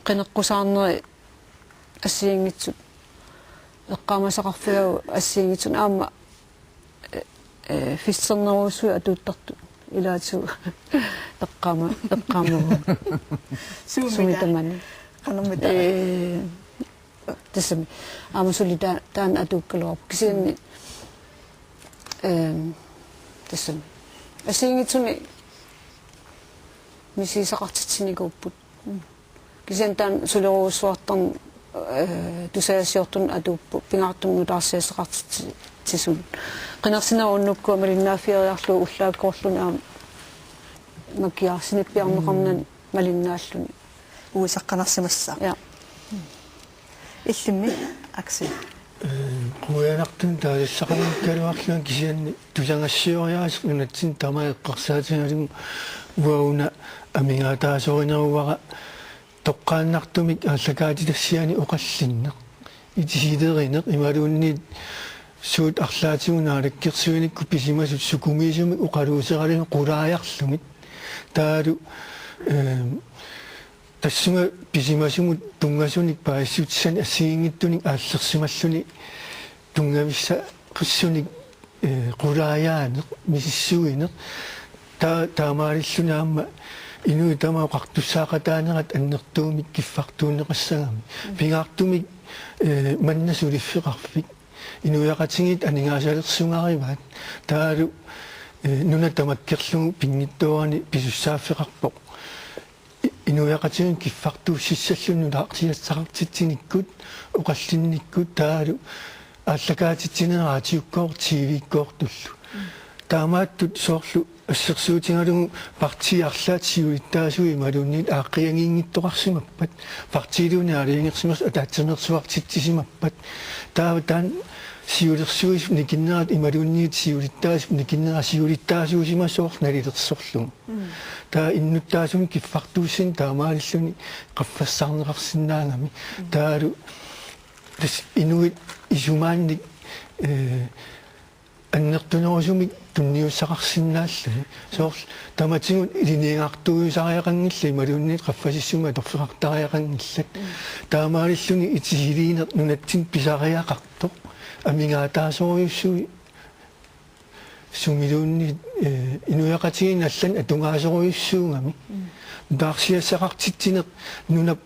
qinеққусаарнери ассиингитсут эққаамасақарфигау ассиингитсун аама фиссернеруусуи атууттарту илаатсу эққаама сумитамани qanumita тасами аама сулита таан атууккалуарпу кисианни тасами ассиингитсуни мисисақартитсиникууппут кисентан сулеруусуартарн тусаасиортун атууппу пингаартумну таарсиасеқартити тисун qinерсинеруннукку малиннаафиариарлу уллааккоорлуни аама макиарсиниппиарнеқарнан малиннааллуни уисаққанарсимасса я иллимми акси quyanartun taassaqanikkaluarluan kisianni tusangassioriaasaq nunatsin tamaeqqarsaatigalum uauna amingaataasorineruara toqqaannartumik ааллакаатитассиани оқаллиннеқ итисидерине ималуунниит суут арлаатигунаалеккерсуиникку писимасут сукумиисумик уқалуусералин қулааярлумит таалу тассуга писимасумут тунгасуник паассутсан ассиингиттуник ааллерсималлуни тунгависса қуссуник қулааяане мисиссуинеқ таамаалиллунаама инуи тамаа қартуссаақатаанерат аннертуумик киффартуунеқассагами пингаартумик маннасулиффеқарфик инуяқатингит анингаасалерсунгариваат таалу нуна тамаккерлугу пингиттуарани писуссааффеқарпоқ инуяқатингин киффартууссиссаллуну таартиассақартитсиниккут уқаллинниккут таалу ааллакаатитсинераатиуккоор тивиккоортуллу таамааттут соорлу ассерсуутингалугу партиарлаатсиулиттаасуи малуунниит ааққиангингиттоқарсимаппат партилууни алиингерсимас атаатсинерсуартитсисимаппат таава таан сиулерсуис никиннерат ималуунниит сиулиттаас никиннера сиулиттаасуусимасоор налилерсорлугу таа иннуттаасуми киффартууссин таамаалиллуни qaffассаарнеқарсинаангами таалу тас инуит исумаанник аннертунерусумик тунниуссақарсинааллу соорл таматигут илинигаартуусариақангилла ималуунниит qaffасиссума торфеқартариақангиллат таамаалиллуни итисилиинер нунатсин писариақартоқ амингаатаасориуссуи сумилуунни инуяқатигин аллан атунгаасориуссуугами таарсиассақартитсинеқ нунап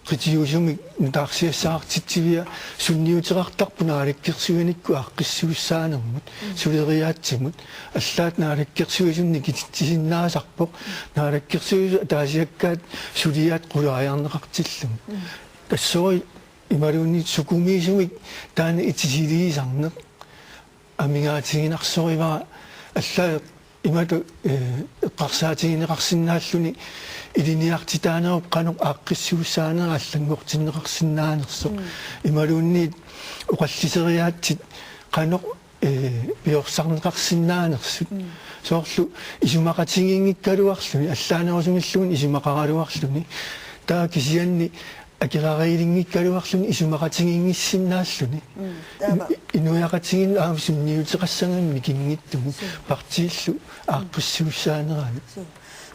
qitiusumi nutaarsiassaqartitsivia sunniuteqartarpuna alikkersuanikku aqqissuussaanermut suleriaatsimut allaat naalikkersuisunni kitittisinnaasarpoq naalikkersuisu taasiakkaat suliaat qulaariarneqartillum kassori imaluunni sukumiisumik taana itisiliisarneq амигаатигинарсоривара аллаа имату эққарсаатигинеқарсинааллуни илиниартитаанеруп қанеқ ааққиссуусаанера аллангортиннеқарсинаанерсо ималуунниит уқаллисериаатсит қанеқ биорсарнеқарсинаанерсут соорлу исумақатигингиккалуарлуни аллаанерусумиллуун исумақаралуарлуни таа кисианни акирариилингиккалуарлуни исумақатигингиссиннааллуни инуяқатигин аавсунниутеқассангамми кингиттуми партииллу ааққиссуусаанерани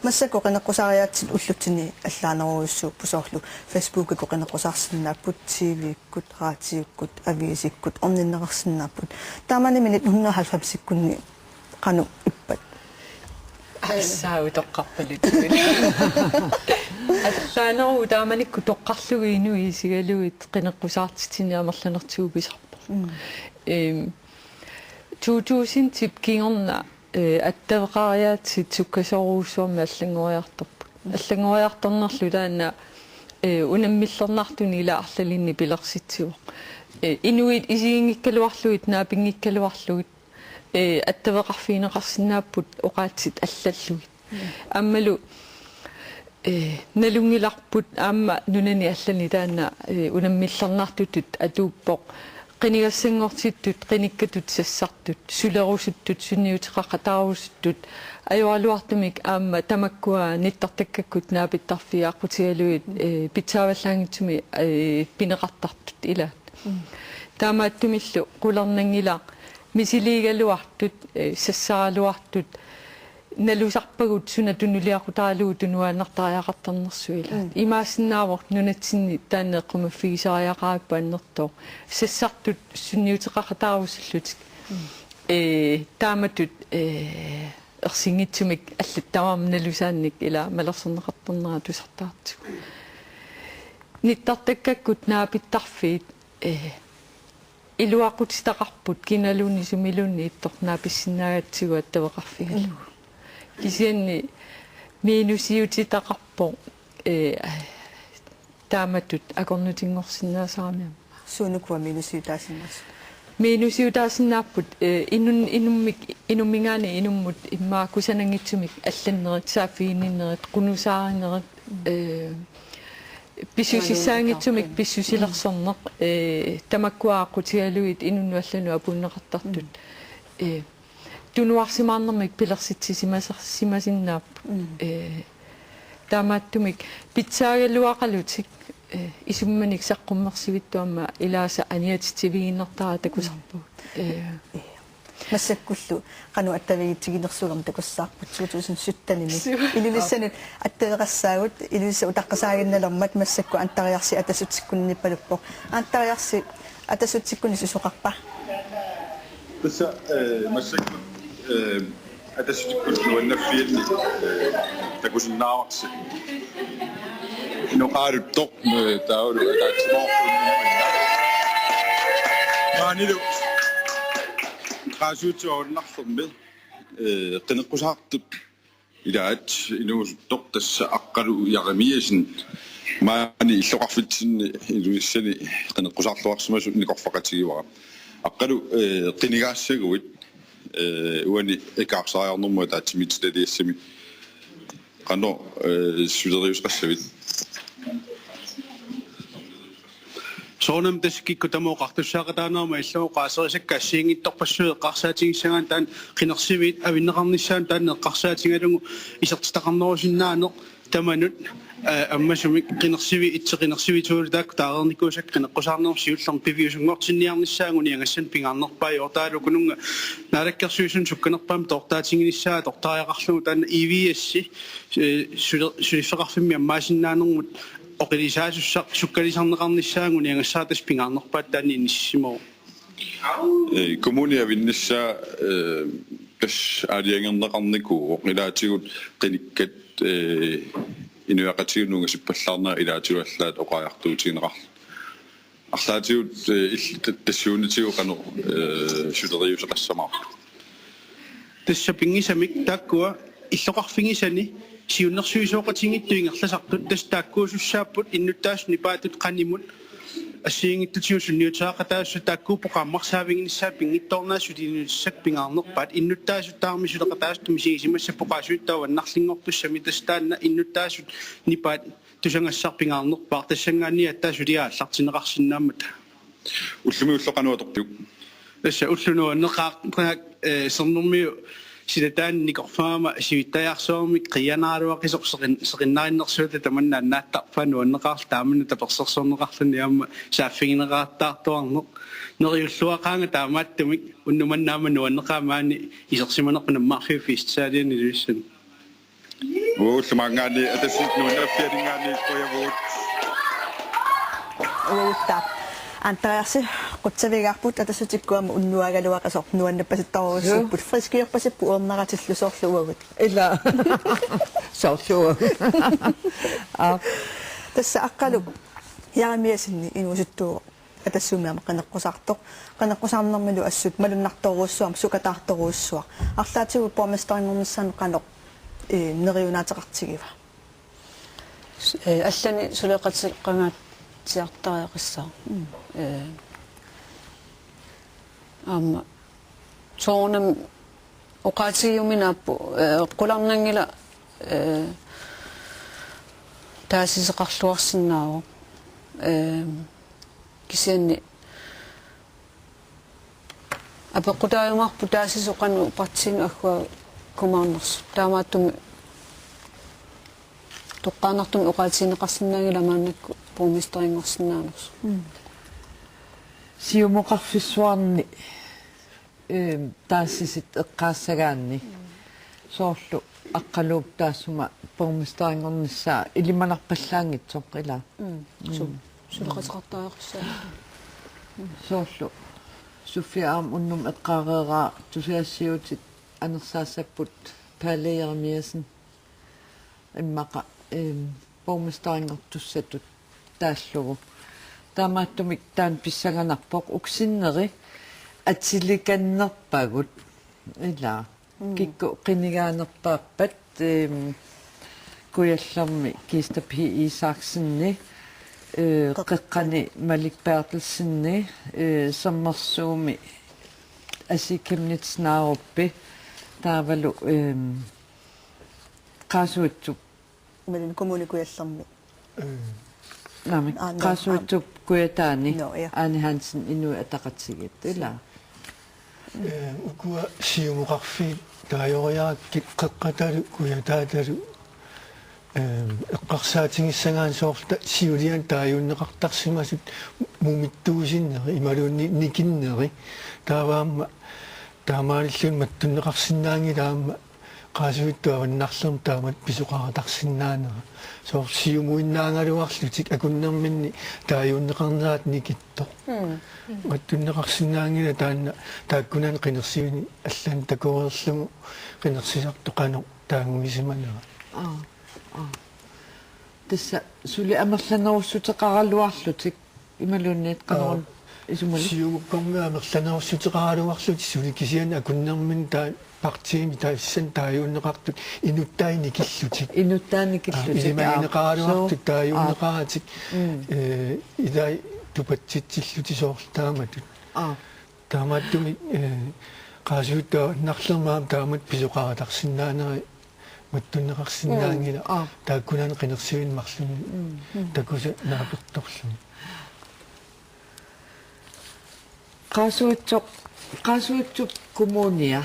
массако qinaqqusaariaatsit уллутсини аллаанеруйуссуу пусоорлу фейсбук ко qinaqqusaarsinnaapпут тв-иккут раатиуккут авиисиккут орниннеқарсиннааппут таамани минут 190-сиккунни қану иппат ассаа утоққарпалут аллаанеру тааманикку тоққарлугиину исигалуит qinaqqusaartitiniamерланертууписарпо 2000 кигорна аттавеқариаатсит суккасоруусуарми аллангориарторпут аллангориарторнерлу таана унаммиллернартуни ила арлалинни пилерситсуоқ инуит исигингиккалуарлуит наапингиккалуарлуит аттавеқарфинеқарсинааппут оqaатсит аллаллуит аммалу налунгиларпут аама нунани аллани таана унаммиллернартутут атууппоқ qinigassangortittut qinikkatut sassartut sulerussuttut sunniuteqaqataarusuttut ajualuartumik aamma tamakkua nittartakkakkut naapittarfiaaqutigaluit pitsaavallaangitsumi pineqartartut ilaat taamaattumillu qularnangila misiliigaluartut sassaraluartut nalusarpagut sunatunuliaqutaalugu tunuaannartariaqartarnersuila imaasinnaavor nunatsinni taanneqqumaffigisariaqaappaannertoo sassartut sunniuteqaqataarusullutik taamatut ersinngitsumik allattamaam nalusaannik ila malerserneqartarnera tusartaartuk nittartakkakkut naapittarfiit iluaqutitaqarput kinaluunni sumilunni ittornaapissinnaagatsigu attaveqarfigalu кисианни минусиутитақарпо тааматут акорнутингорсинаасарамиа суунуква минусиутаасиннааппут инуммигаани инуммут иммаа кусанангитсумик алланнерит сааффигиннерит qunusaarinnerit писсусиссаангитсумик писсусилерсорнеқ тамаккуааққутигалуит инуннуаллану апуннеқартартут tunuarsimaarnermik pilersitsisimasarsimasinnaap taamaattumik pitsaagalluaqalutik isummanik saqqummersivittuamma ilaasa aniatitiviginnertara takusarpuut массаккуллу кану аттавигитсигинерсугам такуссаарпут 2017-ними илилиссанут аттавеқассаагут илилисса утаққасаагинналермат массакку антариарси атасутсиккунниппалуппо антариарси атасутсиккуни сусоқарпа тасса массакку атасутиккут нуаннаффиалли такусиннааварси ноқаруттоқ таулу атаатсимоорпуннумманна маанилу qaasuutsuornarlерми qinеққусаартут илаат инуусуттоқ тасса аққалу ярамиасин маани иллоқарфитсинни илуиссани qinеққусаарлуарсимасу никорфақатигивара аққалу qinigaassагуит уани экаарсариарнэрмуа таатсимитсалиассами қано сулериусқассавит соонам таскикку тамооқартуссаақатаанаама иллуу qaasерисаккаассиингитторпассуи эққарсаатигиссагаан таан қинерсивит авиннеқарниссаан таан эққарсаатингалугу исертитақарнерусиннаанеқ таманут аммасумик qinерсиви итсеқинерсивитуул таак таарерникуусак qinеққусаарнерсиуллерм пивиусунгортинниарниссаагуни ангассан пингарнерпай ортаалукунунга наалаккерсуисун сукканерпаам тортаатингиниссаа тортариақарлугу таан ивиасси сулиффеқарфимми аммаасиннаанермут оқилисаасуссақ суккалисарнеқарниссаагуни ангассаатас пингарнерпаат таани инниссимоо коммуниа виннссаа тас аалиангернеқарнику оқилаатигут қиниккат inuaqatiununga sippallarnera ilaatiuallaat oqajartuutiineqarlu арлаатиут тассуунитиу qanu сулериусеқассамаарпу тассапингисамик тааккуа иллоқарфингисани сиуннэрсуисооқатингиттуингерласартут тас тааккуусуссааппут иннуттаас нипаатут qaнимут ассиингиттутиусунниутаақатаассу тааккуупоқаммарсаавингиниссаа пингитторнаассутинуссак пингаарнерпаат иннуттаасуттаарми сулеқатаасту мисигисимасса поқаасуиттааваннарлингортуссами тастаанна иннуттаасут нипаат тусангассарпингаарнерпаар тассангаани аттаасулиааллартинеқарсинааммата уллуми уллоқануаторпиук тасса уллунуаннеқаа сэрнэрмиу силатаанникорфаама сивиттаярсуарми қиянааруақисоқсеқиннариннэрсуата таманна аннааттарфану аннеқарл тааманна таперсерсорнеқарлани аама сааффигинеқаартаартуарнеқ нериуллуақаанга таамааттумик уннуманнаама нуаннеқаамаани исерсиманерпана марфи фистсаалиани луиссан уллумаангаани атассит нуаннаффиалингаани коявуут уутта антаярси qutsavigaarput atassutikkуама уннуагалуақасор нуаннаппаситтаруусуппут фрискиорпасиппу уернаратиллусоорлууагут ила соорлуа тасса аққалук ярамиасинни инусуттуу атассуумиама қанеққусаартоқ қанеққусаарнэрмилу ассут малуннарторуссуам сукатаарторуссуа арлаатигу поместорингорнссаан қанеқ нериунаатеқартигива аллани сулеқатеққангаат сиартариақиссаа аама соонам оқаатигиуминааппу қуларнангила таасисеқарлуарсиннааву кисианни апеқутааюмарпу таасисоқану партсину аггуа кумаарнерсу таамааттуми тоққаанартуми оқаатигинеқарсинаангила мааннакку помисторингорсинаанерсу сиумоқарфиссуарни таассисит эққаассагаанни соорлу аққалууп таассума помисторингорнissaа илиманарпаллаангитсоқ ила сулеқатеқартариақиссаа соорлу суфиаам уннум эққаареераа тусиассиутит анерсаассаппут паалеермиасен иммақа помисторингортуссатут тааллугу таамааттумик таан писсаганарпоқ уксиннери атсиликаннерпагут ила кикку қинигаанерпааппат куяллерми кистапи исааксинни қеққани малик бертелсинни саммерсууми асикемнитснааруппи таавалу qaasuutsup малин коммуникуяллерми нами qaasuutsup куятаани аани хансен инуи атақатсигит ила укуа сиумуқарфи таайориаракки қеққаталу куятааталу эққарсаатингиссагаан соорта сиулиан тааюннеқартарсимасут мумиттуусиннери ималуунни никиннери тааваамма таамаалиллун маттуннеқарсинаанги таама qaasuittuavannarlum taamat pisuqarataqsinnaanera soor siumuinnaangaluarlutik akunnerminni taayuunneqarneraat nikitto mattunneqarsinnaangila taanna taakkunan qinersiuni allan takuererlugu qinersisartoqano taangumisimannera тасса сули амерланеруссутеқаралуарлутик ималуунниит канерун исумали сиумуккорнеамерланеруссутеқаралуарлутик сули кисиан акуннермин таа партиими таассан тааюннеқартут инуттааникиллутик илимагинеқаралуартут тааюннеқаратик илай тупатситсиллути соорлтааматут таамааттуми qaasuuttaa narlermaam taamat pisuqarataqsinnaaneri маттуннеқарсинаангила тааккунан қинерсуинмарлуни такуса нааперторлуни qaasuutsuq kommunia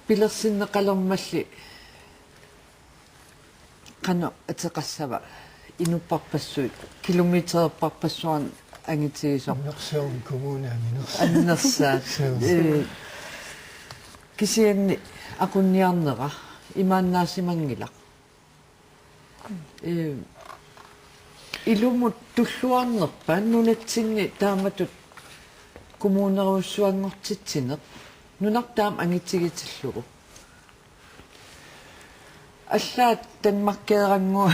пилерсиннеқалермалли qanu атеқассава инуппарпассуит километерпарпассуан ангитсигисоқ нерсуун коммунааминерс аннерсаат кисианни акунниарнера имааннаасимангила илумут туллуарнерпа нунатсинни тааматут коммунеруссуангортитсинеқ нунартаам ангитсигитиллугу аллаат танмаркеерангуа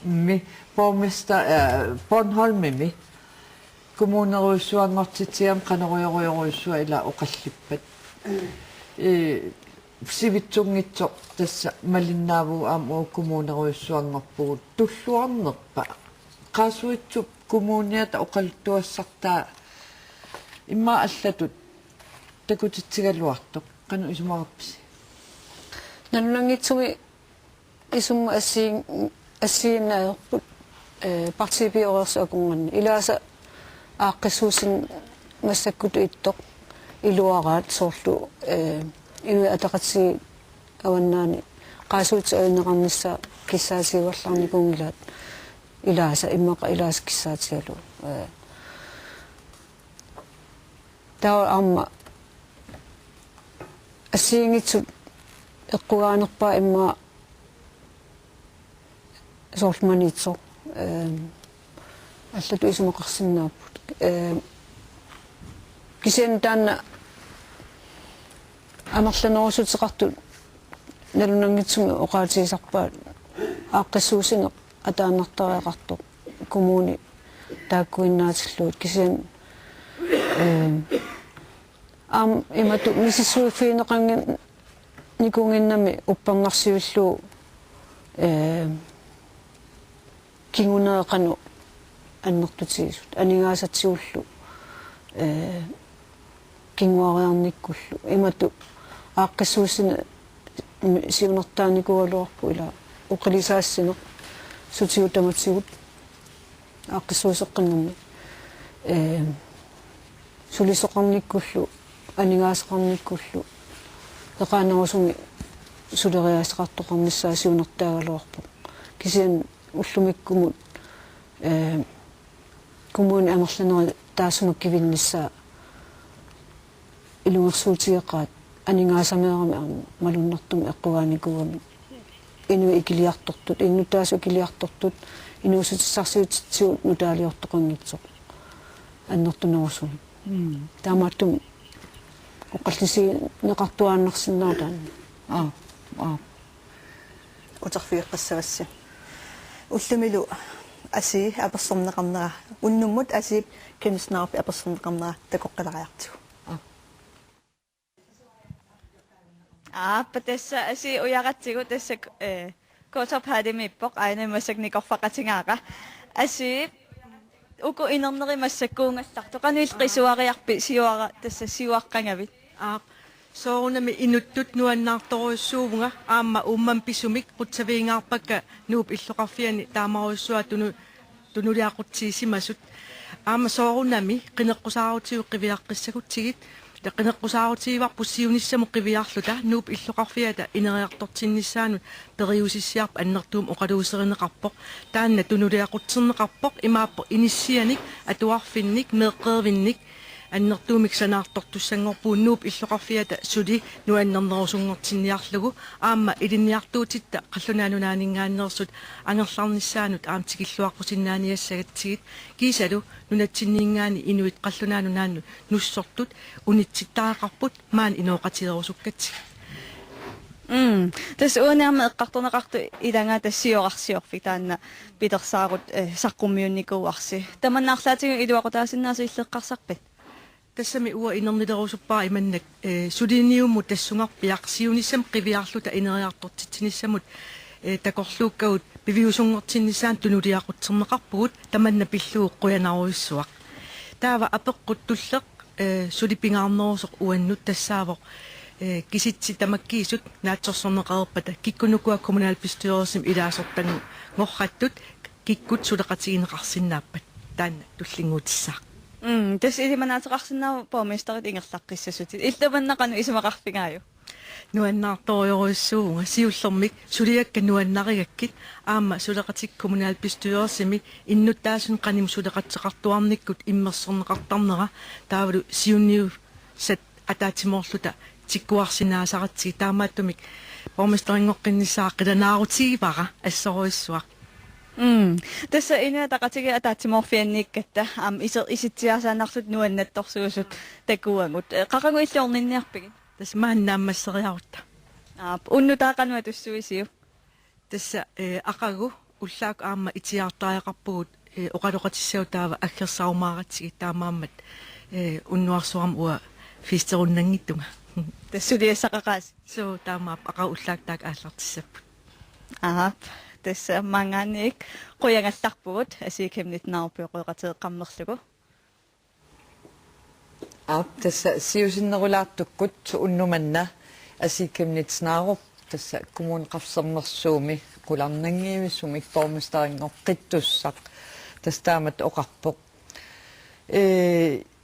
ми borgmester Bornholmimi kommuneruissuangortitiam qaneruyoruyoruissua ila oqallippat sivitsungitsoq tassa malinnaavu aamu kommuneruissuangorpugut tulluarnerpa qaasuitsup kommuniata oqaltuassartaa imma allatut takutitsigaluartoq qanu isumarapsi Nalunangitsumi isum asiinaaerput partibiorersuakungan ilaasa aaqqissuusin massakkutu ittoq iluaraat soorlu inu ataqatsi awannaani qaasuut alinneqarnissa kissaasiuallarnikungilaat ilaasa immaqa ilaasa kissaatialu taa amma asiingitsut eqqugaanerpaa imma soormanitso allatu isumoqarsinnaaput kisen taanna amerlanerusuteqartu nalunangitsumi oqaatiisarpaat aaqqissuusineq ataanartariaqartoq kommuni taakkuinnaatilluut kisen imatu misissuifiineqangin nikunginnami uppangarsiullu kinguneeqanu annertutiisut aningaasatsigullu kinguariarnikkullu imatu aaqqissuusine siunertaanikualuarpu ila uqilisaassinaq sutiutamatsigut aaqqissuuseqqannami sulisoqarnikkullu aningaasaqarnikkullu eqaanerusumi suleriaasaqartoqarnissaa siunertaagaluarpu kisian ullumikkumut kommuni amerlaneri taasumakkivinnissaa ilungersuutigeqaat aningaasamiarami malunnertumi eqqugaanikuami inu ikiliartortut innutaasu ikiliartortut inuusutissarsiutitsiut nutaaliortoqangitsoq аннертунерусуми таамааттум оққаллиси неқартуааннарсиннаатаан утарфиэққассавасси уллумилу аси аперсорнеқарнера уннуммут асип кемиснаарпи аперсорнеқарнера такоққалариартигу патасса аси уяратсигу тасса котопхадимиппоқ айнамасакникорфақатингааqa аси uko inernerimассаккуунгалларту qanil qisuariarpi siuara tassa siuaqqangavit soorunami inuttut nuannaartoruissuuvunga aamma ummam pisumik qutsaviingaarpakka nuup illoqarfiani taamaruissua tunuliaquttiisimasut aamma soorunami qineqqusaarutiu qiviaqqissakutsigit qineqqusaarutigivарпу siunissamu qiviarluta nuup illoqarfiata ineriartortinnissaanut periusissiarpa annertuum oqaluuserineqarpoq taanna tunuliaqutserneqarpoq imaappo inissianik atuarfinnik meeqqervinnik annertuumik sanaartortussangorpuun nuup illoqarfiata suli nuannernerusungortinniarlugu aamma ilinniartuutitta qallunaanunaaningaannersut angerlarnissaanut aamtikilluaqqusinnaaniassagatigit kiisalu nunatsinniingaani inuit qallunaanunnaannu nussortut unitsittaaqarput maan inooqatilerusukkatsik тас уунерма эққарторнеқарту илангаа тассиоқарсиорфи таанна питерсаарут саққуммиунникууарси таманнаарлаатигу илуақутаасиннааси иллеққарсарпит тассами уа инернилерусуппаа иманнак сулиниумму тассунгарпиақ сиунissam қивиарлута инериартортитсиниссамут такорлууккагут пивиусунгортиннисаан тунулиақутсернеқарпугут таманна пиллуу қуянаруиссуақ таава апеққуттуллеқ сулипингаарнерусоқ уаннут тассаавоқ киситси тамаккиисут наатсорсорнеқарпата киккунукуа kommunalbestyrelsen илаасортангу ngorrattut kikkut suleqatigineqarsinnaappat taanna tullingуутиссаа тас илиманаатеқарсиннаава borgmesterит ингерлаққиссасутит иллуманнақану исумақарфигааю nuannaartoriorussuunga siullэрmik suliakka nuannarigakкит аама сулеқатик kommunalbestyrelsemi иннуттааsun qanim suleqatseqartuarnikkut иммерсернеқартарнера таавалу сиунниу сат атаатимоорлута тиккуарсинаасаратсиги таамааттумик borgmesteriнгоққиннissaа қиланаарутигивара ассоруиссуақ тасса инуатақатиги атаатиморфианниккатта иситсиасааннарлут нуаннатторсуусут такуангут қақангу иллуорнинниарпиги тас мааннааммассериарутта уннутаақануа туссуисиу Tässä akagu ullaak aamma itiartaaqarpugut oqaloqatissau taava aggersaumaaratsigi taamaammat unnuarsuam ua fiisterunnangittunga. Tässä liesaqaqaas. So taamaap aqa ullaak taak aallartissapput. Aha. Tässä manganik qoyangallarpugut asiikemnit naarpioqoqateeqqammerlugu. Tässä siusinnerulaartukkut unnumanna asiikemnitsnaarup tässä kommuneqarsernersuumi qularnangiivissumi pormestaringorqittussaq tässä taamat oqarpoq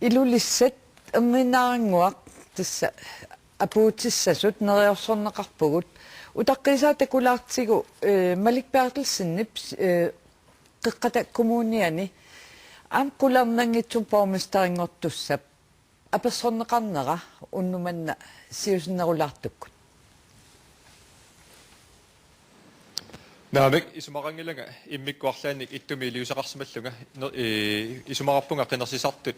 ilulissat erninaaranguaq tässä apuutissasut neriorsorneqarpugut utaqqisaatakulaartigu malikpiartilsinnip qiqqata kommuniani am qularnangitsum pormestaringortussap apersorneqarnera unnumanna siusinnerulaartukkut. Naamik isumarangilanga immikkuarlaanik ittumi iliusaqarsimallunga isumarappunga qinersisartut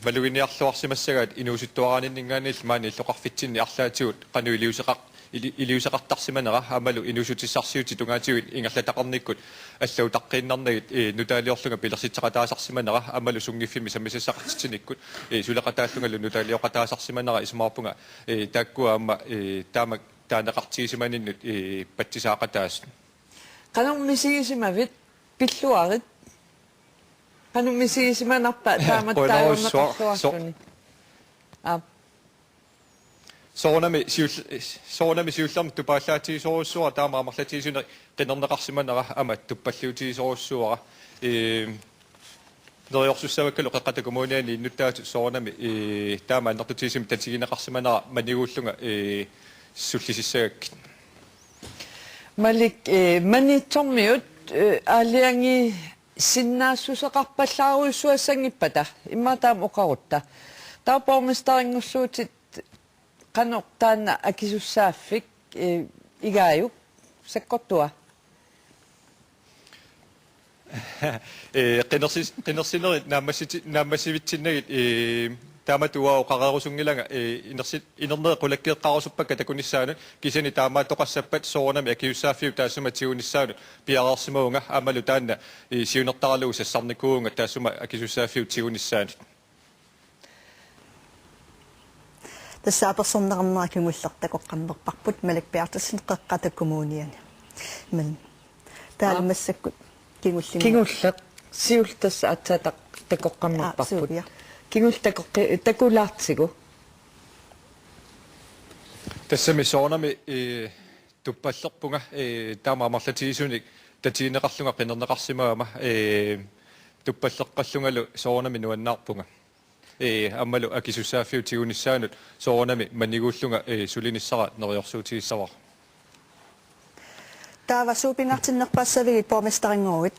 maluginiarluarsimassagaat inuusuttuaraninningaanil maani illoqarfitsinni arlaatigut qanu iliusaqartarsimanera amalu inuusutissarsiuti tungaatigut ingallataqarnikkut аллау таққииннарнагит нутаалиорлунга пилерситсақатаасарсиманера амалу сунгиффими самисассақартитсиниккут сулеқатааллунгалу нутаалиоқатаасарсиманера исмаарпунга тааккуа амма таамак таанеқартигисиманиннут патсисаақатаас qanummisигисимавит пиллуарит qanummisигисиманарпа тааматтаайорнеқарлуарсуни соонами сиуллерми тупааллаатигисоруссуара таамаамарлатигисуне qinernеқарсиманера амат туппаллуутигисоруссуара нерёрсуссаваккалу қеққатакумуниани иннуттаату соонами таамааннартутигисими татигинеқарсиманера манигууллунга суллисиссагаккит малик манитсормиут аалианги синнаассусеқарпаллааруйссуассангиппата имматаам оқарутта таапормистарингуссуутит qanoqtaanna akisussaaffik igaayuk sakkottua qinnersineri naammassivitsinagit taamatua oqareerusungilanga inerneq qulakkeeqqarusuppakka takunissaanu kisani taamaatoqassappat soornami akiyussaafiu taassuma tiunissaanu piareersimuunga amalu taanna siunertaralu sassarnikuunga taassuma akisussaafiu tiunissaanu Tässä apersorneqarnerakimullертакоққаммерпарпут малакпиартассин қеққатаккумууниани ман таалмассаккут кигуллеқ сиултасса атсаатақ такоққаммерпарпут кигултакоққи такулаартигу тассами соонами туппаллерпунга таамаамарлатигисуник татигинеқарлунга қинернеқарсимаама туппаллеққаллунгалу соонами нуаннаарпунга аммалу акисуссааффиу тигунissaanут соорнами манигууллунга сулиниссара нериорсуутигиссавар таава суупингартиннерпаассавигит порместарингоруит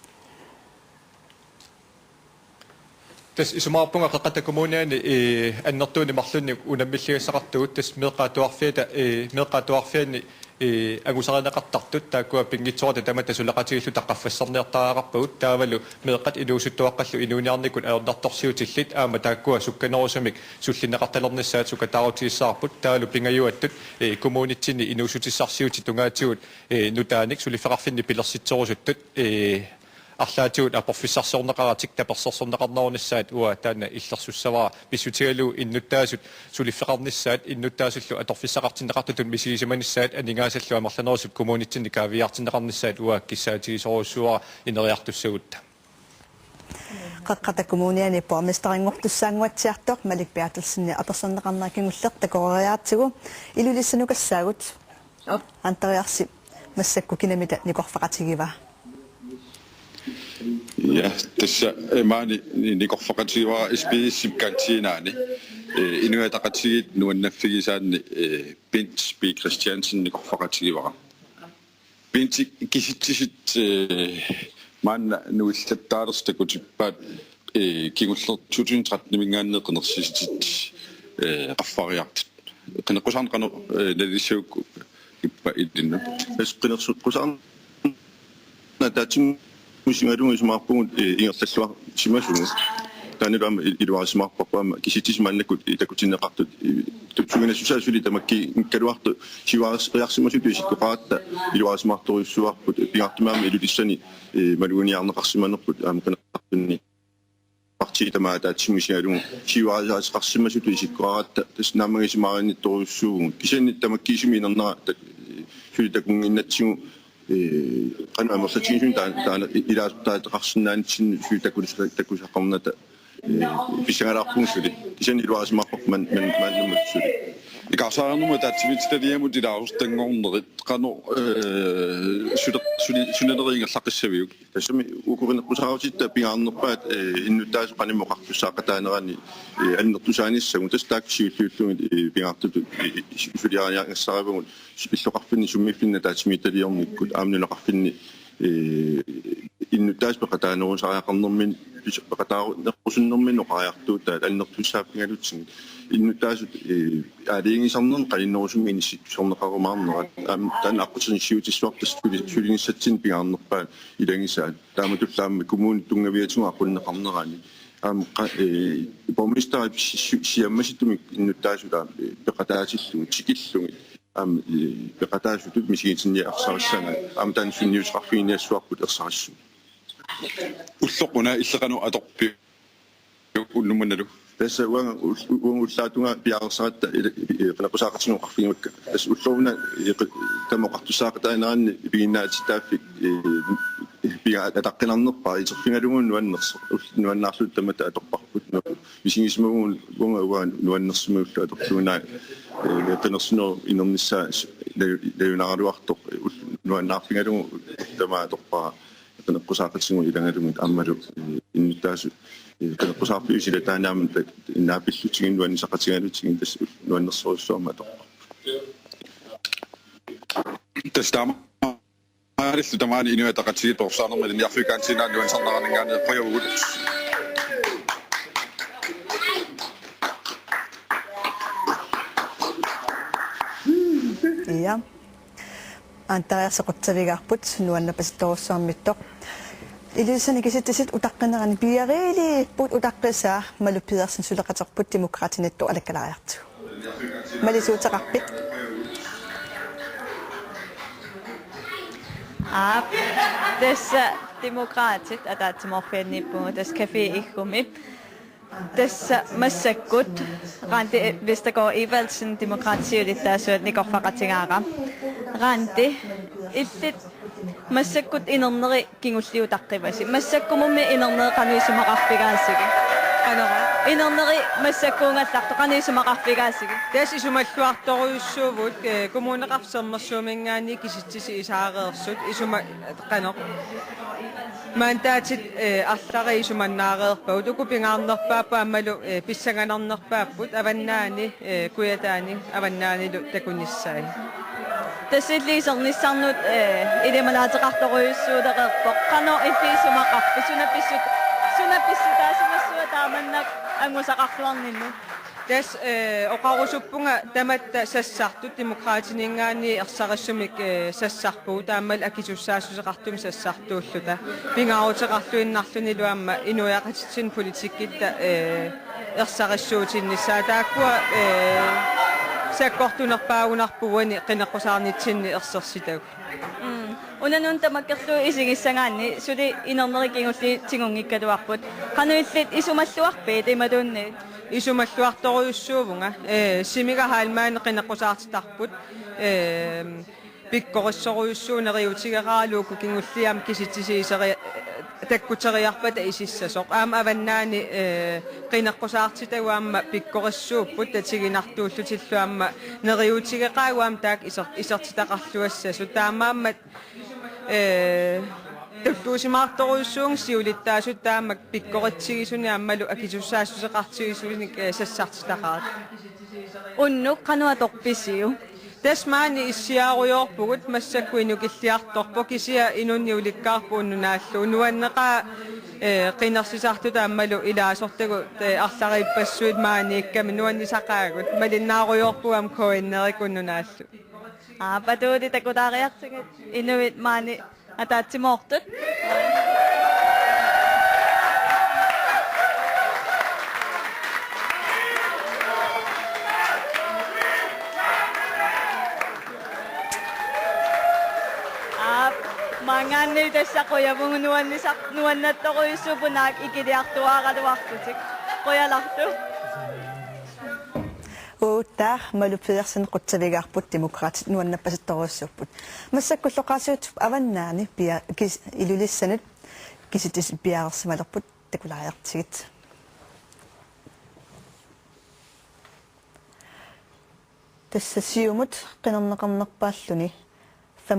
тас исумаарпунга қеққатакумууниани аннертууни марлунни унаммиллигассақартугут тас меққатуарфиани агусаринеқартартут тааккуа пингитсоорта тамата сулеқатигиллу таққаффассарниартаагаарпагут таавалу меэққат илуусуттуаққаллу инуниарникун аернарторсиутиллит аама тааккуа сукканерусамик суллинеқарталерниссаат сукатаарутигиссаарпут таалу пингаюаттут коммунитсини инуусутиссарсиути тунгаатигут нутааник сулифеқарфинни пилерситсорусуттут арлаатигут апорфиссарсорнеқаратик таперсорсорнеқарнерунissaat уа таана иллерсуссавара писсутигалу иннуттаасут сулиффеқарнissaат иннуттаасуллу аторфиссақартинеқартутун мисигисиманissaат анигаасаллу амерланерусут коммунитсини каавиартинеқарнissaат уа киссаатигисоруссуара инериартуссагутта қеққатаккумууниани порместарингортуссаангуатсиартоқ маликпиарталсинни аперсорнеқарнеракингуллер такориаартигу илулиссанукассаагут антериарси массакку кинамита никорфақатигива Ja, tässä maani nikorfaqatiwa SBS kantiinaani inuataqatigit nuannaffigisaanni Bent B Christiansen nikorfaqatigiwara Bent kisitsisit maanna nuillattaalertakutippaat kingullertutin mingaanneqenersisit qaffariartit qenequsarneqanu nalissuukku ippa illinnu asqinersuqqusarn nataatin Musimadu musimapun ingertallua simasunu таанилуам илуарисмаарпарпаама киситисмааннакут итакутиннеқартут тутсугинасусаасули тамакки калуарту сиваарисқиарсимасуту исиккоқаратта илуарисмаарторуйуссуарпут пингартумаама илулиссани малугуниарнеқарсиманерпут аама канеқартунни партии тамаатаатсимисиалугу сиваарисқарсимасуту исиккоқаратта таснамагисимааринитторуйуссуугу кисанни тамаккисими инернера сулитакунгиннатсигу qanu amersatsinsun taana ilaasutaataqarsinnaanitsin suitakulisaqarната писангалаарпунгсули кисани илуарисмаарпак маннуматсули икарсаарнума таатсимитсталиамут илаарустангорнерит qanu сунелерингерлақиссавиук тассами укуринеққусааратитта пингаарнерпаат иннутаасо qaнимоқартуссаақатаанерани аннертусааниссагу тастааксиуллууллугит пингаартуту сулиариарнгассаравагут иллоқарфинни суммиффинна таатсимиталиорниккут аамнунеқарфинни иннутаас пеқатаанерусариақарнэрмин пеқатаарнерпусуннэрмин оқариартуутаа алнертуссааппингалутсин иннутаасут аалиингисарнерн қалиннерусумми иниссорнеқарумаарнера таан аққутин сиутиссуартас сулиниссатсин пингаарнерпаа илангисаат тааматуллаамми коммуни тунгавиатуга аққуннеқарнерани помистаа сиаммаситуми иннутаасута пеқатаатиллугу тикиллуги пеқатаасутут мисигитинни арсариссана амтан сунниусқарфиниассуарпут ерсариссу уллоқуна иллеқану аторпи уннуманалу тасса уллаатунга пиарсаратта qanaqusaqartinuqarfigimакка тас уллоуна тамоқартуссаақатаанаранни пигиннаатитааффик пига атаққинарнерпаа итерфингалугун нуаннаарлут тамата аторпарпут мисигисмагун гонга нуаннерсимагулла аторфигунаа тенерсиноо инернissaа лаюнааралуартоқ нуаннаарфингалугу тамаа аторпаа qanaqusaqartinugu ilangalumut aammalu innuttaasu qanaqusarpiusila taanaamut innaapillutigiin nuannisaqatigalutigiin tas nuannersorissuarma atorpa тастама ариллу тамаани инуатақатсигит порсаарнермал иниарфикаансинаа нуансарнаранингаани қоявгут Ja. Антариарсеқутсавигарпут нуаннапасторуссуармиттоқ илисани киситтисит утаққинерани пиариилииппут утаққисаа малуппидерсин сулеқатерпут демократинатту алаккалариарту малисуутеқарпит tässä demokraatit ataatsimorfiannippugu tas café-ikkumi tässä massakkut ranti Vestergaard Evalsen demokratiulittaasuat nikorfaqatigaara ranti illit massakkut inerneri kingulliutaqqivasi massakkumummi inerneri qanuisumaqarpigaasigi qanora inerneri massakkuungallartu qanuisumaqarpigaasigi tas isumalluartoruyussuuvut kommuneqarsermersuumingaani kisitsisi isaareersut isuma qanoq мандатит арлари исуманнаареерпау тукупингаарнерпааппа аммалу писсаганарнерпааппут аваннаани куятаани аваннаанилу такуниссаи тассиллисерниссарнут илималаатеқарторуйуссуудеқерпоқ қано ипписумақарпу сунапписсутаасимассуа тааманнак ангусақарлуарнинну тас оқарусуппунга таматта сассартут демократинингаани ерсариссумик сассарпуу тааммал акисуссаассусеқартуми сассартууллута пингаарутеқарлуиннарлунилуамма инуяқатитсин политиккитта ерсариссуутиннссаа тааккуа саккортунерпаагунарпуани қинеққусаарнитсинни ерсерситагу унанун тамаккерлу исигиссагаанни сули инернерикингулли тигунгиккалуарпут қануиллит исумаллуарпи тиматуунни исумаллуарторуйуссуувнга симига хаалмаани қинеққусаартитарпут пиккориссоруйуссуунериутигераалууку кингуллиам киситсисиисери таккутериарпата исиссасоқ аама аваннаани қинеққусаартитагуамма пиккориссууппут татигинартууллутиллуамма нериутигеқаагуам таак исертитақарлуассасу таамааммат туллуусимаарторуйуссуун сиулиттаасут таамак пиккоритсигисуни аммалу акисуссаассусеқартигисуник сассартитақарат уннук кануа торписиу тасмаани иссиааруйоорпугут массаккуинукиллиарторпо кисия инунниуликкаарпу уннунааллу нуаннеқаа qinnersisartuta ammalu ilaasортагу арларииппассуит maanikками нуаннисақаагут малиннааруйоорпугам коиннерикуннунааллу патууди такутаариартигит инуит маани атаатсимоортут Manganil tässä koja mun nuannatto koisupunak ikiliartuaqaluartutik. Koja lahtu. Uuttaa malupedersen quttavigaarput demokraatit nuannapasittoruussupput. Massakkulloqaasuut avannaani pia ilulissanut kisitis piaarsimalerput takulaajartigit. Tässä siumut qinarneqarnerpaalluni